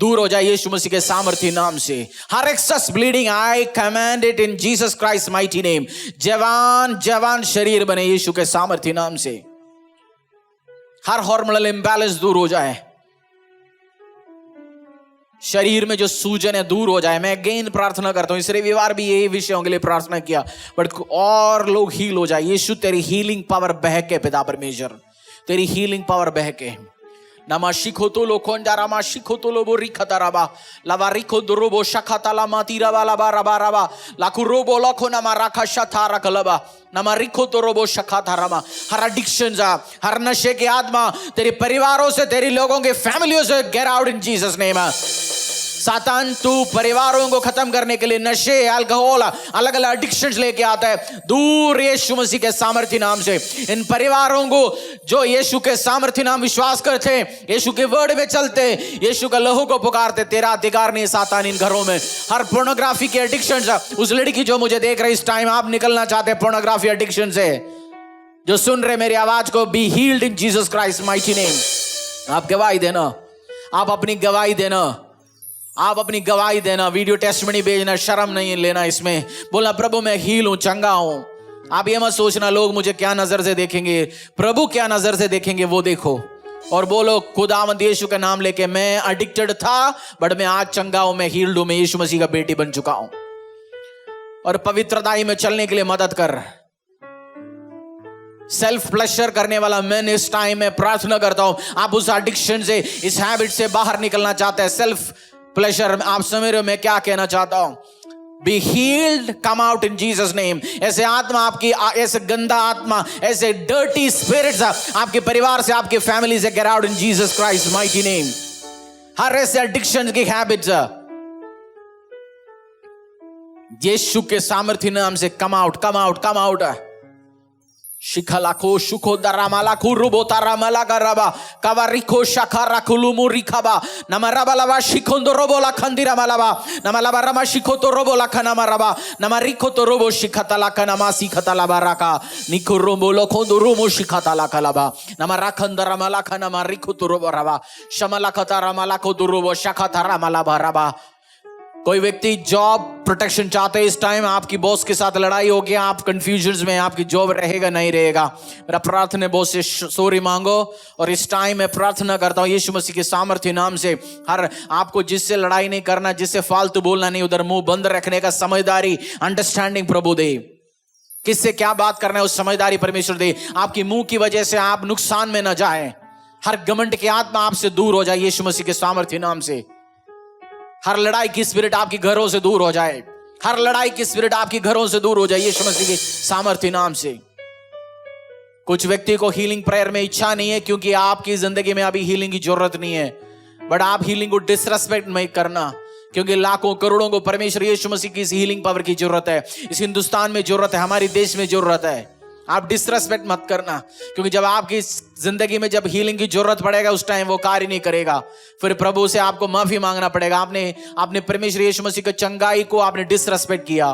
दूर हो जाए यीशु मसीह के सामर्थ्य नाम से। हर excess bleeding I command it in Jesus Christ mighty name. जवान जवान शरीर बने यीशु के सामर्थ्य नाम से। हर हार्मोनल इंबैलेंस दूर हो जाए, शरीर में जो सूजन है दूर हो जाए। मैं अगेन प्रार्थना करता हूं, इस रविवार भी यही विषयों के लिए प्रार्थना किया, बट और लोग हील हो जाए। यीशु तेरी हीलिंग पावर बह के पिता परमेश्वर, तेरी हीलिंग पावर बह के। नमा शिखो तो लो खोंजारा मा शिखो तो लो बोरी खतराबा लवा रिखो दुरोबो शखाताला मातीरा वाला बारा रबा लाखु रोबो लखो नमा राखा शथा रखलबा नमा रिखो तो रोबो शखाता रमा। हर एडिक्शन जा, हर नशे के आत्मा तेरे परिवारों से, तेरी लोगों के फैमिलियों से get out in Jesus name. सातान तू परिवारों को खत्म करने के लिए नशे, अल्कोहल, अलग अलग एडिक्शंस लेके आता है, दूर यीशु मसीह के सामर्थ्य नाम से। इन परिवारों को जो यीशु के सामर्थ्य नाम विश्वास करते हैं, यीशु के वर्ड में चलते, यीशु का लहू को पुकारते, तेरा अधिकार नहीं सातान इन घरों में। हर पोर्नोग्राफी के एडिक्शंस, उस लड़की जो मुझे देख रहे इस टाइम, आप निकलना चाहते हैं पोर्नोग्राफी एडिक्शन से, जो सुन रहे मेरी आवाज को, be healed in Jesus Christ mighty name. आप गवाही देना, आप अपनी गवाही देना, आप अपनी गवाही देना, वीडियो टेस्टिमनी भेजना, शर्म नहीं लेना इसमें। बोला प्रभु मैं हील हूं, चंगा हूं। आप ये मत सोचना लोग मुझे क्या नजर से देखेंगे, प्रभु क्या नजर से देखेंगे वो देखो, और बोलो खुदावंद यीशु का नाम लेके, मैं एडिक्टेड था बट मैं आज चंगा हूं, मैं हील्ड हूं, मैं यीशु मसीह का बेटी बन चुका हूं। और पवित्रताई में चलने के लिए मदद कर। सेल्फ प्लेजर करने वाला मैं इस टाइम में प्रार्थना करता हूं, आप उस एडिक्शन से, इस हैबिट से बाहर निकलना चाहते हैं, सेल्फ प्लेजर। आप समझ रहे हो मैं क्या कहना चाहता हूं? Be healed, come out in Jesus name. ऐसे आत्मा आपकी, ऐसे गंदा आत्मा, ऐसे डर्टी स्पिरिट्स आपके परिवार से, आपके फैमिली से get out in Jesus Christ mighty name. हर ऐसे एडिक्शन की हैबिट्स यीशु के सामर्थ्य नाम से come out, come out, come out. शिखलाको शुको दरामालाको रुबोतारामाला गराबा कवारिको शाखाराकुलुमु रिखाबा नमराबालावा शिकोंदो रोबोला खंदिरामालाबा नमलाबा रमा शिकोतो रोबोला खनामाराबा नमरिकोतो रोबो शिखताला कनामा सिखतालाबा राका निको रोबोलो खोंदो रोमो शिखताला कलाबा नमराखंदरामाला खनामा रिकोतो रोबोराबा शमला खतारामाला को रोबो शाखातारामाला भराबा। कोई व्यक्ति जॉब प्रोटेक्शन चाहते हैं, इस टाइम आपकी बॉस के साथ लड़ाई हो गया, आप कंफ्यूजन में, आपकी जॉब रहेगा नहीं रहेगा, मेरा प्रार्थना बॉस से सॉरी मांगो। और इस टाइम मैं प्रार्थना करता हूँ यीशु मसीह के सामर्थ्य नाम से, हर आपको जिससे लड़ाई नहीं करना, जिससे फालतू बोलना नहीं, उधर मुंह बंद रखने का समझदारी अंडरस्टैंडिंग प्रभु दे। किससे क्या बात करना है उस समझदारी परमेश्वर दे। आपकी मुंह की वजह से आप नुकसान में न जाए। हर घमंड की आत्मा आपसे दूर हो जाए यीशु मसीह के सामर्थ्य नाम से। हर लड़ाई की स्पिरिट आपकी घरों से दूर हो जाए। हर लड़ाई की स्पिरिट आपकी घरों से दूर हो जाए यीशु मसीह के सामर्थ्य नाम से। कुछ व्यक्ति को हीलिंग प्रेयर में इच्छा नहीं है क्योंकि आपकी जिंदगी में अभी हीलिंग की जरूरत नहीं है, बट आप हीलिंग को डिसरेस्पेक्ट नहीं करना, क्योंकि लाखों करोड़ों को परमेश्वर यीशु मसीह की इस हीलिंग पावर की जरूरत है। इस हिंदुस्तान में जरूरत है, हमारे देश में जरूरत है। आप डिसरेस्पेक्ट मत करना, क्योंकि जब आपकी जिंदगी में जब हीलिंग की जरूरत पड़ेगा उस टाइम वो कार्य नहीं करेगा, फिर प्रभु से आपको माफी मांगना पड़ेगा। आपने परमेश्वर यीशु मसीह की चंगाई को आपने डिसरेस्पेक्ट किया।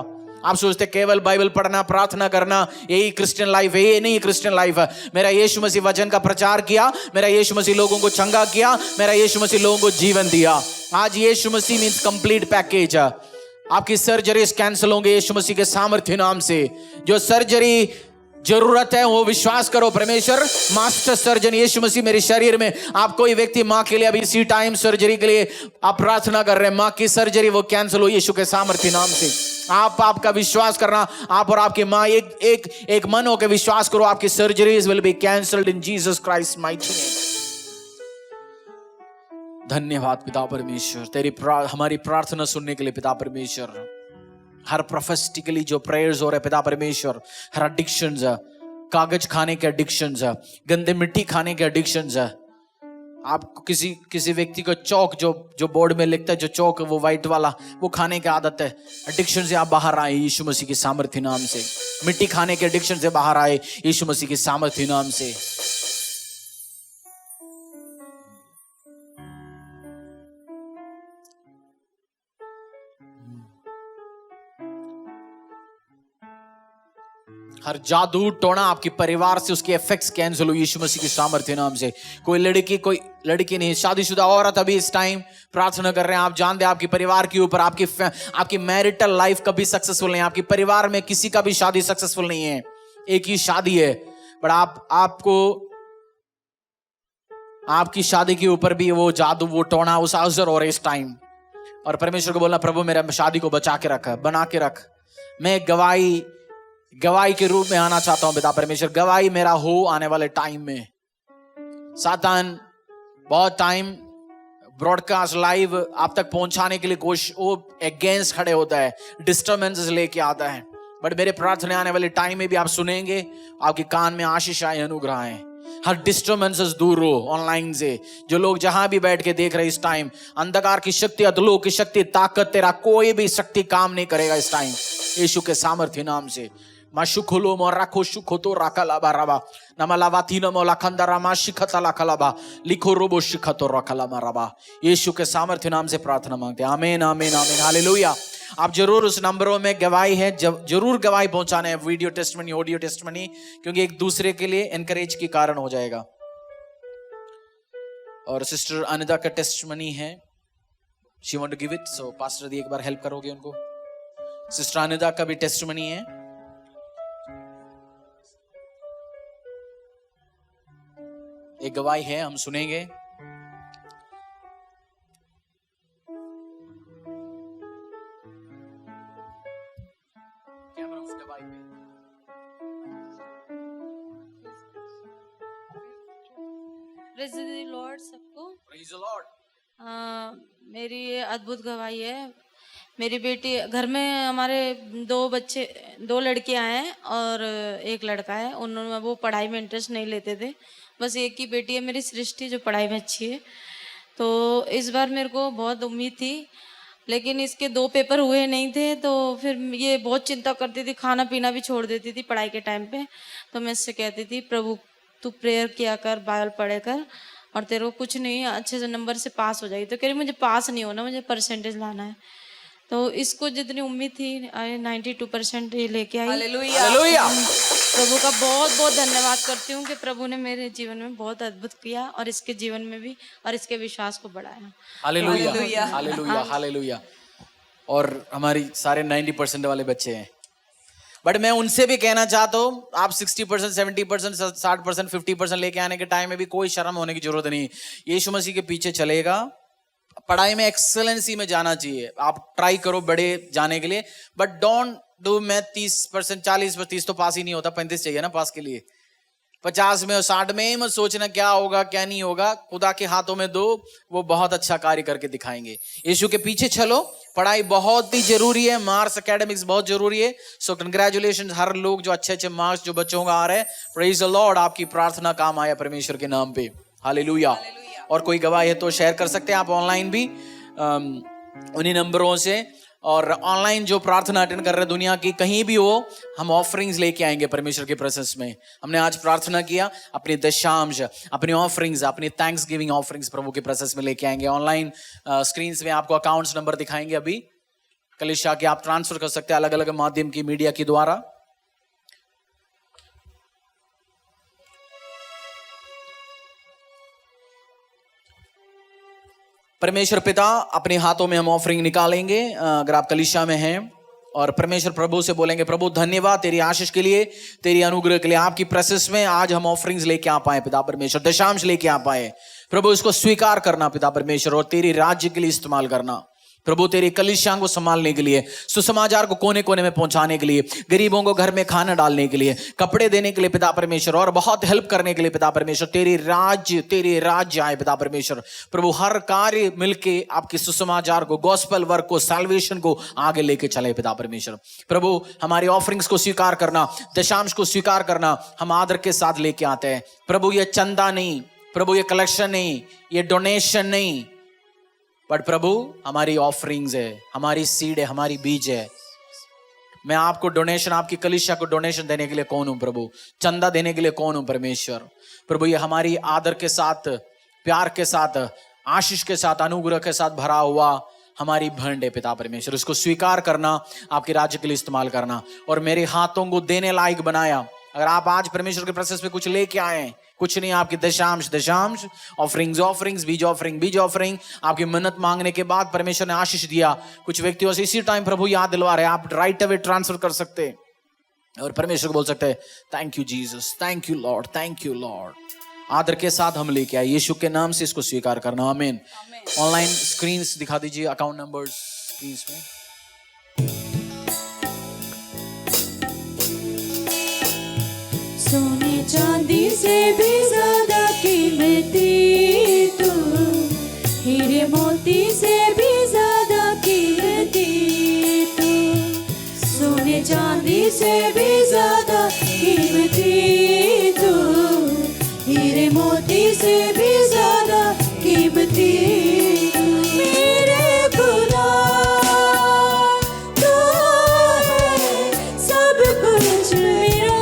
आप सोचते केवल बाइबल पढ़ना, प्रार्थना करना यही क्रिश्चियन लाइफ है। ये नहीं क्रिश्चियन लाइफ है। मेरा यीशु मसीह वचन का प्रचार किया, मेरा यीशु मसीह लोगों को चंगा किया, मेरा यीशु मसीह लोगों को जीवन दिया। आज यीशु मसीह मींस कंप्लीट पैकेज। आपकी सर्जरी कैंसिल होंगे यीशु मसीह के सामर्थ्य नाम से। जो सर्जरी जरूरत है वो विश्वास करो, परमेश्वर मास्टर सर्जन यीशु मसीह मेरे शरीर में। आप कोई व्यक्ति मां के लिए अभी इसी टाइम सर्जरी के लिए आप प्रार्थना कर रहे हैं, मां की सर्जरी वो कैंसिल हो यीशु के सामर्थ्य नाम से। आपका विश्वास करना, आप और आपकी मां एक मन होकर विश्वास करो, आपकी surgeries will be cancelled in Jesus Christ mighty name. धन्यवाद पिता परमेश्वर, हमारी प्रार्थना सुनने के लिए पिता परमेश्वर। हर प्रोफेटिकली जो प्रेयर्स हो रहे पिता परमेश्वर, हर एडिक्शंस, कागज खाने के एडिक्शंस, गंदे मिट्टी खाने के एडिक्शंस, आपको किसी व्यक्ति को चौक जो बोर्ड में लिखता है, जो चौक वो व्हाइट वाला, वो खाने की आदत है, एडिक्शन से आप बाहर आए यीशु मसीह के सामर्थ्य नाम से। मिट्टी खाने के एडिक्शन से बाहर आए यीशु मसीह के सामर्थ्य नाम से। हर जादू टोना आपके परिवार से उसके इफेक्ट्स कैंसिल हो यीशु मसीह के सामर्थ्य नाम से। कोई लड़की नहीं, शादीशुदा औरत अभी इस टाइम प्रार्थना कर रहे हैं, आप जानते हैं आपके परिवार के ऊपर, आपकी मैरिटल लाइफ कभी सक्सेसफुल नहीं है, आपके परिवार में किसी का भी शादी सक्सेसफुल नहीं है, एक ही शादी है, बट आपको आपकी शादी के ऊपर भी वो जादू, वो टोना, उस असर हो रहा है इस टाइम। और परमेश्वर को बोलना, प्रभु मेरा शादी को बचा के रख, बना के रख। मैं गवाही के रूप में आना चाहता हूं पिता परमेश्वर, गवाही मेरा हो आने वाले टाइम में। सातान बहुत टाइम ब्रॉडकास्ट लाइव आप तक पहुंचाने के लिए कोशिश, वो अगेंस्ट खड़े होता है, डिस्टर्बेंसेस लेके आता है, बट मेरे प्रार्थना आने वाले टाइम में भी आप सुनेंगे, आपके कान में आशीष आए, अनुग्रह आए। हर डिस्टर्बेंसेस दूर हो ऑनलाइन से। जो लोग जहां भी बैठ के देख रहे हैं इस टाइम, अंधकार की शक्ति, अधलोक की शक्ति, ताकत, तेरा कोई भी शक्ति काम नहीं करेगा इस टाइम यीशु के सामर्थ्य नाम से। माशुखुलो मोराखो शुखोतो राकालाबा राबा नमलावातीनो मोलाखंदरा माशिखतला कलाबा लिखो रोबो शिखतो रखलामा राबा। यीशु के सामर्थ्य नाम से प्रार्थना मांगते हैं, आमीन आमीन आमीन, हालेलुया। आप जरूर उस नंबरों में गवाही है, जरूर गवाही पहुंचाना है, वीडियो टेस्टमनी, ऑडियो टेस्टमनी, क्योंकि एक दूसरे के लिए एनकरेज के कारण हो जाएगा। और सिस्टर अनिता का टेस्टमनी है, she want to give it, so pastor दी एक बार हेल्प करोगे उनको। सिस्टर अनिता का भी टेस्टमनी है। एक गवाही है, हम सुनेंगे। कैमरा उस गवाही पे। प्रेज़ द लॉर्ड सबको। Praise the Lord. मेरी ये अद्भुत गवाही है। मेरी बेटी, घर में हमारे दो लड़कियां हैं और एक लड़का है। उन्होंने वो पढ़ाई में इंटरेस्ट नहीं लेते थे, बस एक ही बेटी है मेरी सृष्टि जो पढ़ाई में अच्छी है। तो इस बार मेरे को बहुत उम्मीद थी लेकिन इसके 2 पेपर हुए नहीं थे, तो फिर ये बहुत चिंता करती थी, खाना पीना भी छोड़ देती थी पढ़ाई के टाइम पे। तो मैं इससे कहती थी, प्रभु तू प्रेयर किया कर, बाइबल पढ़े कर, और तेरे को कुछ नहीं, अच्छे से नंबर से पास हो जाएगी। तो कह रही मुझे पास नहीं होना, मुझे परसेंटेज लाना है। तो इसको जितनी उम्मीद थी 92% ये लेके आई। हालेलुया। हालेलुया। प्रभु का बहुत बहुत धन्यवाद करती हूँ कि प्रभु ने मेरे जीवन में बहुत अद्भुत किया, और इसके जीवन में भी, और इसके विश्वास को बढ़ाया। Hallelujah hallelujah. Hallelujah hallelujah. और हमारी सारे 90% वाले बच्चे हैं, बट मैं उनसे भी कहना चाहता हूँ, आप 60%, 70%, 60%, 50% लेके आने के टाइम में भी कोई शर्म होने की जरूरत नहीं। यीशु मसीह के पीछे चलेगा, पढ़ाई में एक्सेलेंसी में जाना चाहिए। आप ट्राई करो बड़े जाने के लिए, बट डोंट डू मैं 30%, 40%, 30 तो पास ही नहीं होता, 35 चाहिए ना पास के लिए। 50 में और 60 में ही मत सोचना क्या होगा क्या नहीं होगा। खुदा के हाथों में दो, वो बहुत अच्छा कार्य करके दिखाएंगे। यीशु के पीछे चलो, पढ़ाई बहुत ही जरूरी है, मार्क्स एकेडमिक्स बहुत जरूरी है। सो कंग्रेचुलेशन हर लोग जो अच्छे अच्छे मार्क्स जो बच्चों का आ रहे हैं। प्रेज द लॉर्ड, आपकी प्रार्थना काम आया परमेश्वर के नाम पे। हालेलुया। और कोई गवाह है तो शेयर कर सकते हैं आप ऑनलाइन भी उन्हीं नंबरों से। और ऑनलाइन जो प्रार्थना अटेंड कर रहे हैं दुनिया की कहीं भी हो, हम ऑफरिंग्स लेके आएंगे परमेश्वर के प्रेजेंस में। हमने आज प्रार्थना किया, अपनी दशांश, अपनी ऑफरिंग्स, अपनी थैंक्स गिविंग ऑफरिंग्स प्रभु के प्रेजेंस में लेके आएंगे। ऑनलाइन स्क्रीन्स में आपको अकाउंट्स नंबर दिखाएंगे अभी, कलिशा के आप ट्रांसफर कर सकते हैं अलग अलग माध्यम की मीडिया के द्वारा। परमेश्वर पिता, अपने हाथों में हम ऑफरिंग निकालेंगे। अगर आप कलीसिया में हैं और परमेश्वर प्रभु से बोलेंगे, प्रभु धन्यवाद तेरी आशीष के लिए, तेरी अनुग्रह के लिए, आपकी प्रेसेस में आज हम ऑफरिंग्स लेके आ पाए पिता परमेश्वर, दशांश लेके आ पाए प्रभु। इसको स्वीकार करना पिता परमेश्वर, और तेरी राज्य के लिए इस्तेमाल करना प्रभु, तेरी कलीसिया को संभालने के लिए, सुसमाचार को कोने कोने में पहुंचाने के लिए, गरीबों को घर में खाना डालने के लिए, कपड़े देने के लिए पिता परमेश्वर, और बहुत हेल्प करने के लिए पिता परमेश्वर। तेरी राज्य आए पिता परमेश्वर प्रभु। हर कार्य मिलके आपके सुसमाचार को, गॉस्पेल वर्क को, सैल्वेशन को आगे लेके चले पिता परमेश्वर प्रभु। हमारी ऑफरिंग्स को स्वीकार करना, दशांश को स्वीकार करना, हम आदर के साथ लेके आते हैं प्रभु। ये चंदा नहीं प्रभु, ये कलेक्शन नहीं, ये डोनेशन नहीं, बट प्रभु हमारी ऑफरिंग्स है, हमारी सीड है, हमारी बीज है। मैं आपको डोनेशन, आपकी कलीसिया को डोनेशन देने के लिए कौन हूं प्रभु, चंदा देने के लिए कौन हूं परमेश्वर प्रभु। ये हमारी आदर के साथ, प्यार के साथ, आशीष के साथ, अनुग्रह के साथ भरा हुआ हमारी भंड है पिता परमेश्वर। उसको स्वीकार करना, आपके राज्य के लिए इस्तेमाल करना, और मेरे हाथों को देने लायक बनाया। अगर आप आज परमेश्वर के प्रोसेस में कुछ लेके आए, कुछ नहीं, आपकी दशांश, ऑफरिंग्स, बीज ऑफरिंग, आपकी मन्नत मांगने के बाद परमेश्वर ने आशीष दिया। कुछ व्यक्तियों से इसी टाइम प्रभु याद दिलवा रहे हैं, आप राइट अवे ट्रांसफर कर सकते हैं और परमेश्वर को बोल सकते हैं, thank you Jesus, thank you Lord, thank you Lord. आदर के साथ हम लेके आए, यीशु के नाम से इसको स्वीकार करना, आमीन। ऑनलाइन स्क्रीन्स दिखा दीजिए, अकाउंट नंबर्स स्क्रीन्स में। सोने चांदी से भी ज्यादा कीमती तू, हीरे मोती से भी ज्यादा कीमती तू, सोने चांदी से भी ज्यादा कीमती तू, हीरे मोती से भी ज्यादा कीमती तू। मेरे खुदा तू है सब कुछ मेरा,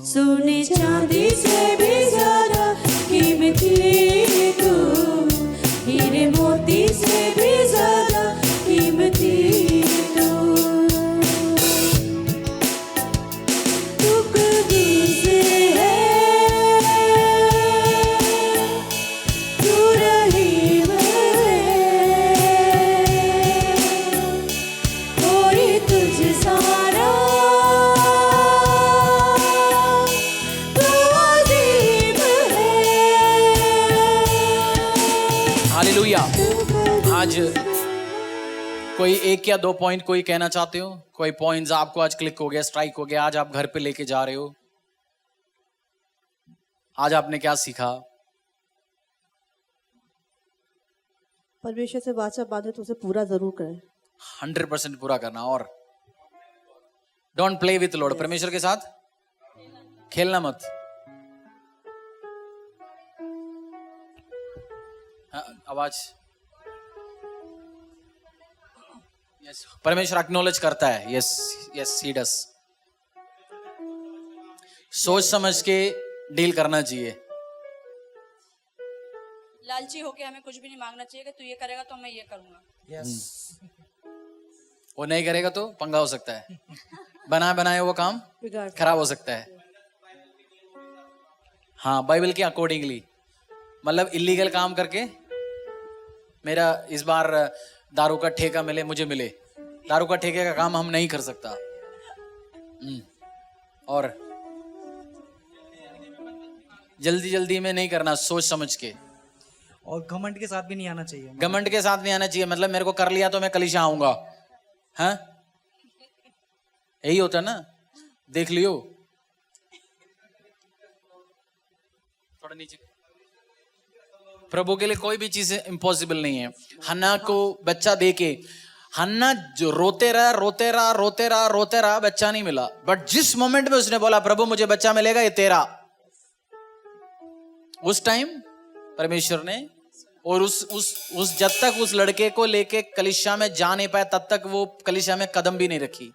सोने चांदी से भी ज्यादा कीमती तू, हीरे मोती से भी ज्यादा कीमती तू। तू कुदूस है, तू रहीम है, कोई तुझ सारा हालेलुया। आज कोई एक या दो पॉइंट कोई कहना चाहते हो? कोई पॉइंट्स आपको आज क्लिक हो गया, स्ट्राइक हो गया, आज आप घर पे लेके जा रहे हो? आज आपने क्या सीखा? परमेश्वर से वाचा बांधे तो उसे पूरा जरूर करें। 100% पूरा करना। और डोंट प्ले विथ लॉर्ड, परमेश्वर के साथ खेलना मत। हाँ, आवाज। यस, परमेश्वर एक्नॉलेज करता है। Yes yes, he does. सोच समझ के डील करना चाहिए। लालची होके हमें कुछ भी नहीं मांगना चाहिए कि तू ये करेगा तो मैं ये करूंगा। वो नहीं करेगा तो पंगा हो सकता है, बनाए वो काम बिगाड़ खराब हो सकता है। हाँ, बाइबल के अकॉर्डिंगली, मतलब इलीगल काम करके मेरा इस बार दारू का ठेका मिले, मुझे मिले। दारू का ठेके का काम हम नहीं कर सकता। और जल्दी जल्दी में नहीं करना, सोच समझ के। और घमंड के साथ भी नहीं आना चाहिए। घमंड के साथ नहीं आना चाहिए, मतलब मेरे को कर लिया तो मैं कलीसिया आऊंगा। हाँ, यही होता ना, देख लियो। थोड़ा नीचे। प्रभु के लिए कोई भी चीज इम्पॉसिबल नहीं है। हन्ना को बच्चा देके हन्ना जो रोते रहा, बच्चा नहीं मिला। बट जिस मोमेंट में उसने बोला प्रभु मुझे बच्चा मिलेगा, ये तेरा, उस टाइम परमेश्वर ने, और उस जब तक उस लड़के को लेके कलीसिया में जा नहीं पाया तब तक वो कलीसिया में कदम भी नहीं रखी।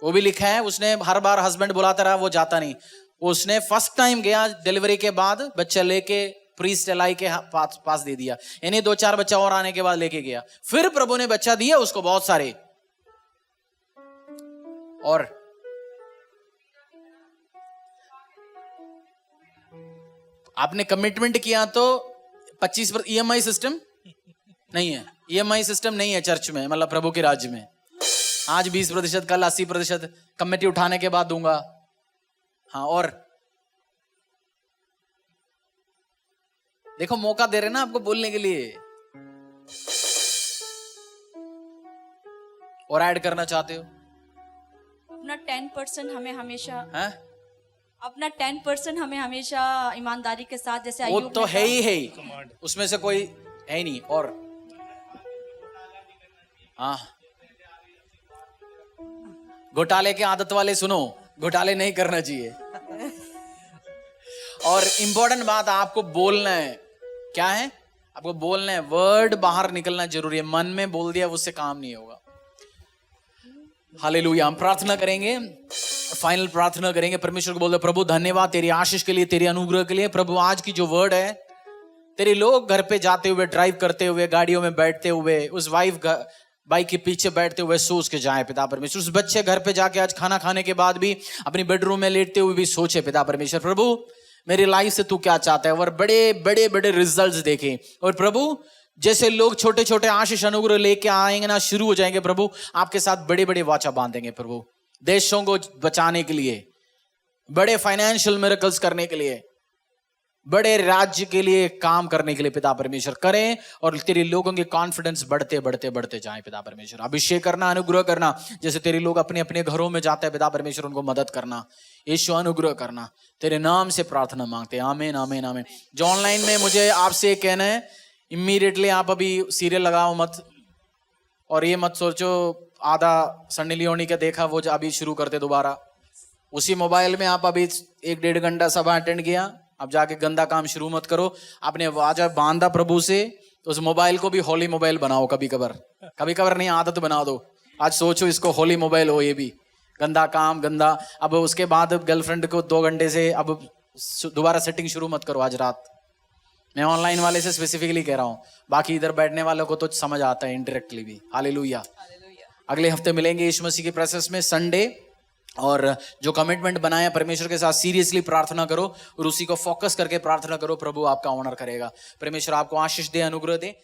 वो भी लिखा है, उसने हर बार हस्बैंड बुलाता रहा, वो जाता नहीं। उसने फर्स्ट टाइम गया डिलीवरी के बाद, बच्चा लेके प्रीस्ट एलाई के पास दे दिया। यानी 2-4 बच्चा और आने के बाद लेके गया। फिर प्रभु ने बच्चा दिया उसको, बहुत सारे। और आपने कमिटमेंट किया तो 25% EMI सिस्टम नहीं है। EMI सिस्टम नहीं है चर्च में, मतलब प्रभु के राज्य में। आज 20%, कल 80%, कमेटी उठाने के बाद दूंगा। हाँ, और देखो मौका दे रहे ना आपको बोलने के लिए। और ऐड करना चाहते हो? अपना 10% हमें हमेशा हैं? अपना 10% हमें हमेशा ईमानदारी के साथ, जैसे वो अय्यूब तो ने है कहा। ही है ही, उसमें से कोई है ही नहीं। और हाँ, घोटाले के आदत वाले सुनो, घोटाले नहीं करना चाहिए। और इंपॉर्टेंट बात, आपको बोलना है। क्या है? आपको बोलना है, वर्ड बाहर निकलना जरूरी है। मन में बोल दिया उससे काम नहीं होगा। हालेलुया। हम प्रार्थना करेंगे, फाइनल प्रार्थना करेंगे। परमेश्वर को बोल दो, प्रभु धन्यवाद तेरी आशीष के लिए, तेरे अनुग्रह के लिए। प्रभु आज की जो वर्ड है, तेरे लोग घर पे जाते हुए, ड्राइव करते हुए, गाड़ियों में बैठते हुए, उस वाइफ बाइक के पीछे बैठते हुए सोच के जाए पिता परमेश्वर। उस बच्चे घर पे जाके आज खाना खाने के बाद भी अपनी बेडरूम में लेटते हुए भी सोचे पिता परमेश्वर, प्रभु मेरी लाइफ से तू क्या चाहता है, और बड़े बड़े बड़े रिजल्ट्स देखें। और प्रभु जैसे लोग छोटे छोटे आशीष अनुग्रह लेके आएंगे ना, शुरू हो जाएंगे प्रभु, आपके साथ बड़े बड़े वाचा बांधेंगे प्रभु, देशों को बचाने के लिए, बड़े फाइनेंशियल मिरेकल्स करने के लिए, बड़े राज्य के लिए काम करने के लिए पिता परमेश्वर करें। और तेरे लोगों के कॉन्फिडेंस बढ़ते बढ़ते बढ़ते जाए पिता परमेश्वर। अभिषेक करना, अनुग्रह करना। जैसे तेरे लोग अपने अपने घरों में जाते हैं पिता परमेश्वर, उनको मदद करना। यीशु अनुग्रह करना, तेरे नाम से प्रार्थना मांगते हैं। आमीन आमीन आमीन। जो ऑनलाइन में मुझे आपसे कहना है, इमीडिएटली आप अभी सीरियल लगाओ मत, और ये मत सोचो आधा सन्नी लियोनी का देखा वो अभी शुरू करते दोबारा। उसी मोबाइल में आप अभी 1-1.5 घंटा सभा अटेंड किया, अब जाके गंदा काम शुरू मत करो। आपने वाजा बांधा प्रभु से, तो उस मोबाइल को भी होली मोबाइल बनाओ। कभी कभार नहीं, आदत बना दो। आज सोचो इसको होली मोबाइल हो, ये भी गंदा काम, गंदा। अब उसके बाद गर्लफ्रेंड को 2 घंटे से अब दोबारा सेटिंग शुरू मत करो आज रात। मैं ऑनलाइन वाले से स्पेसिफिकली कह रहा हूँ, बाकी इधर बैठने वालों को तो समझ आता है इनडायरेक्टली भी। हालेलुया। अगले हफ्ते मिलेंगे यीशु मसीह के प्रेजेंस में संडे। और जो कमिटमेंट बनाया परमेश्वर के साथ सीरियसली प्रार्थना करो, और उसी को फोकस करके प्रार्थना करो। प्रभु आपका ऑनर करेगा। परमेश्वर आपको आशीष दे, अनुग्रह दे।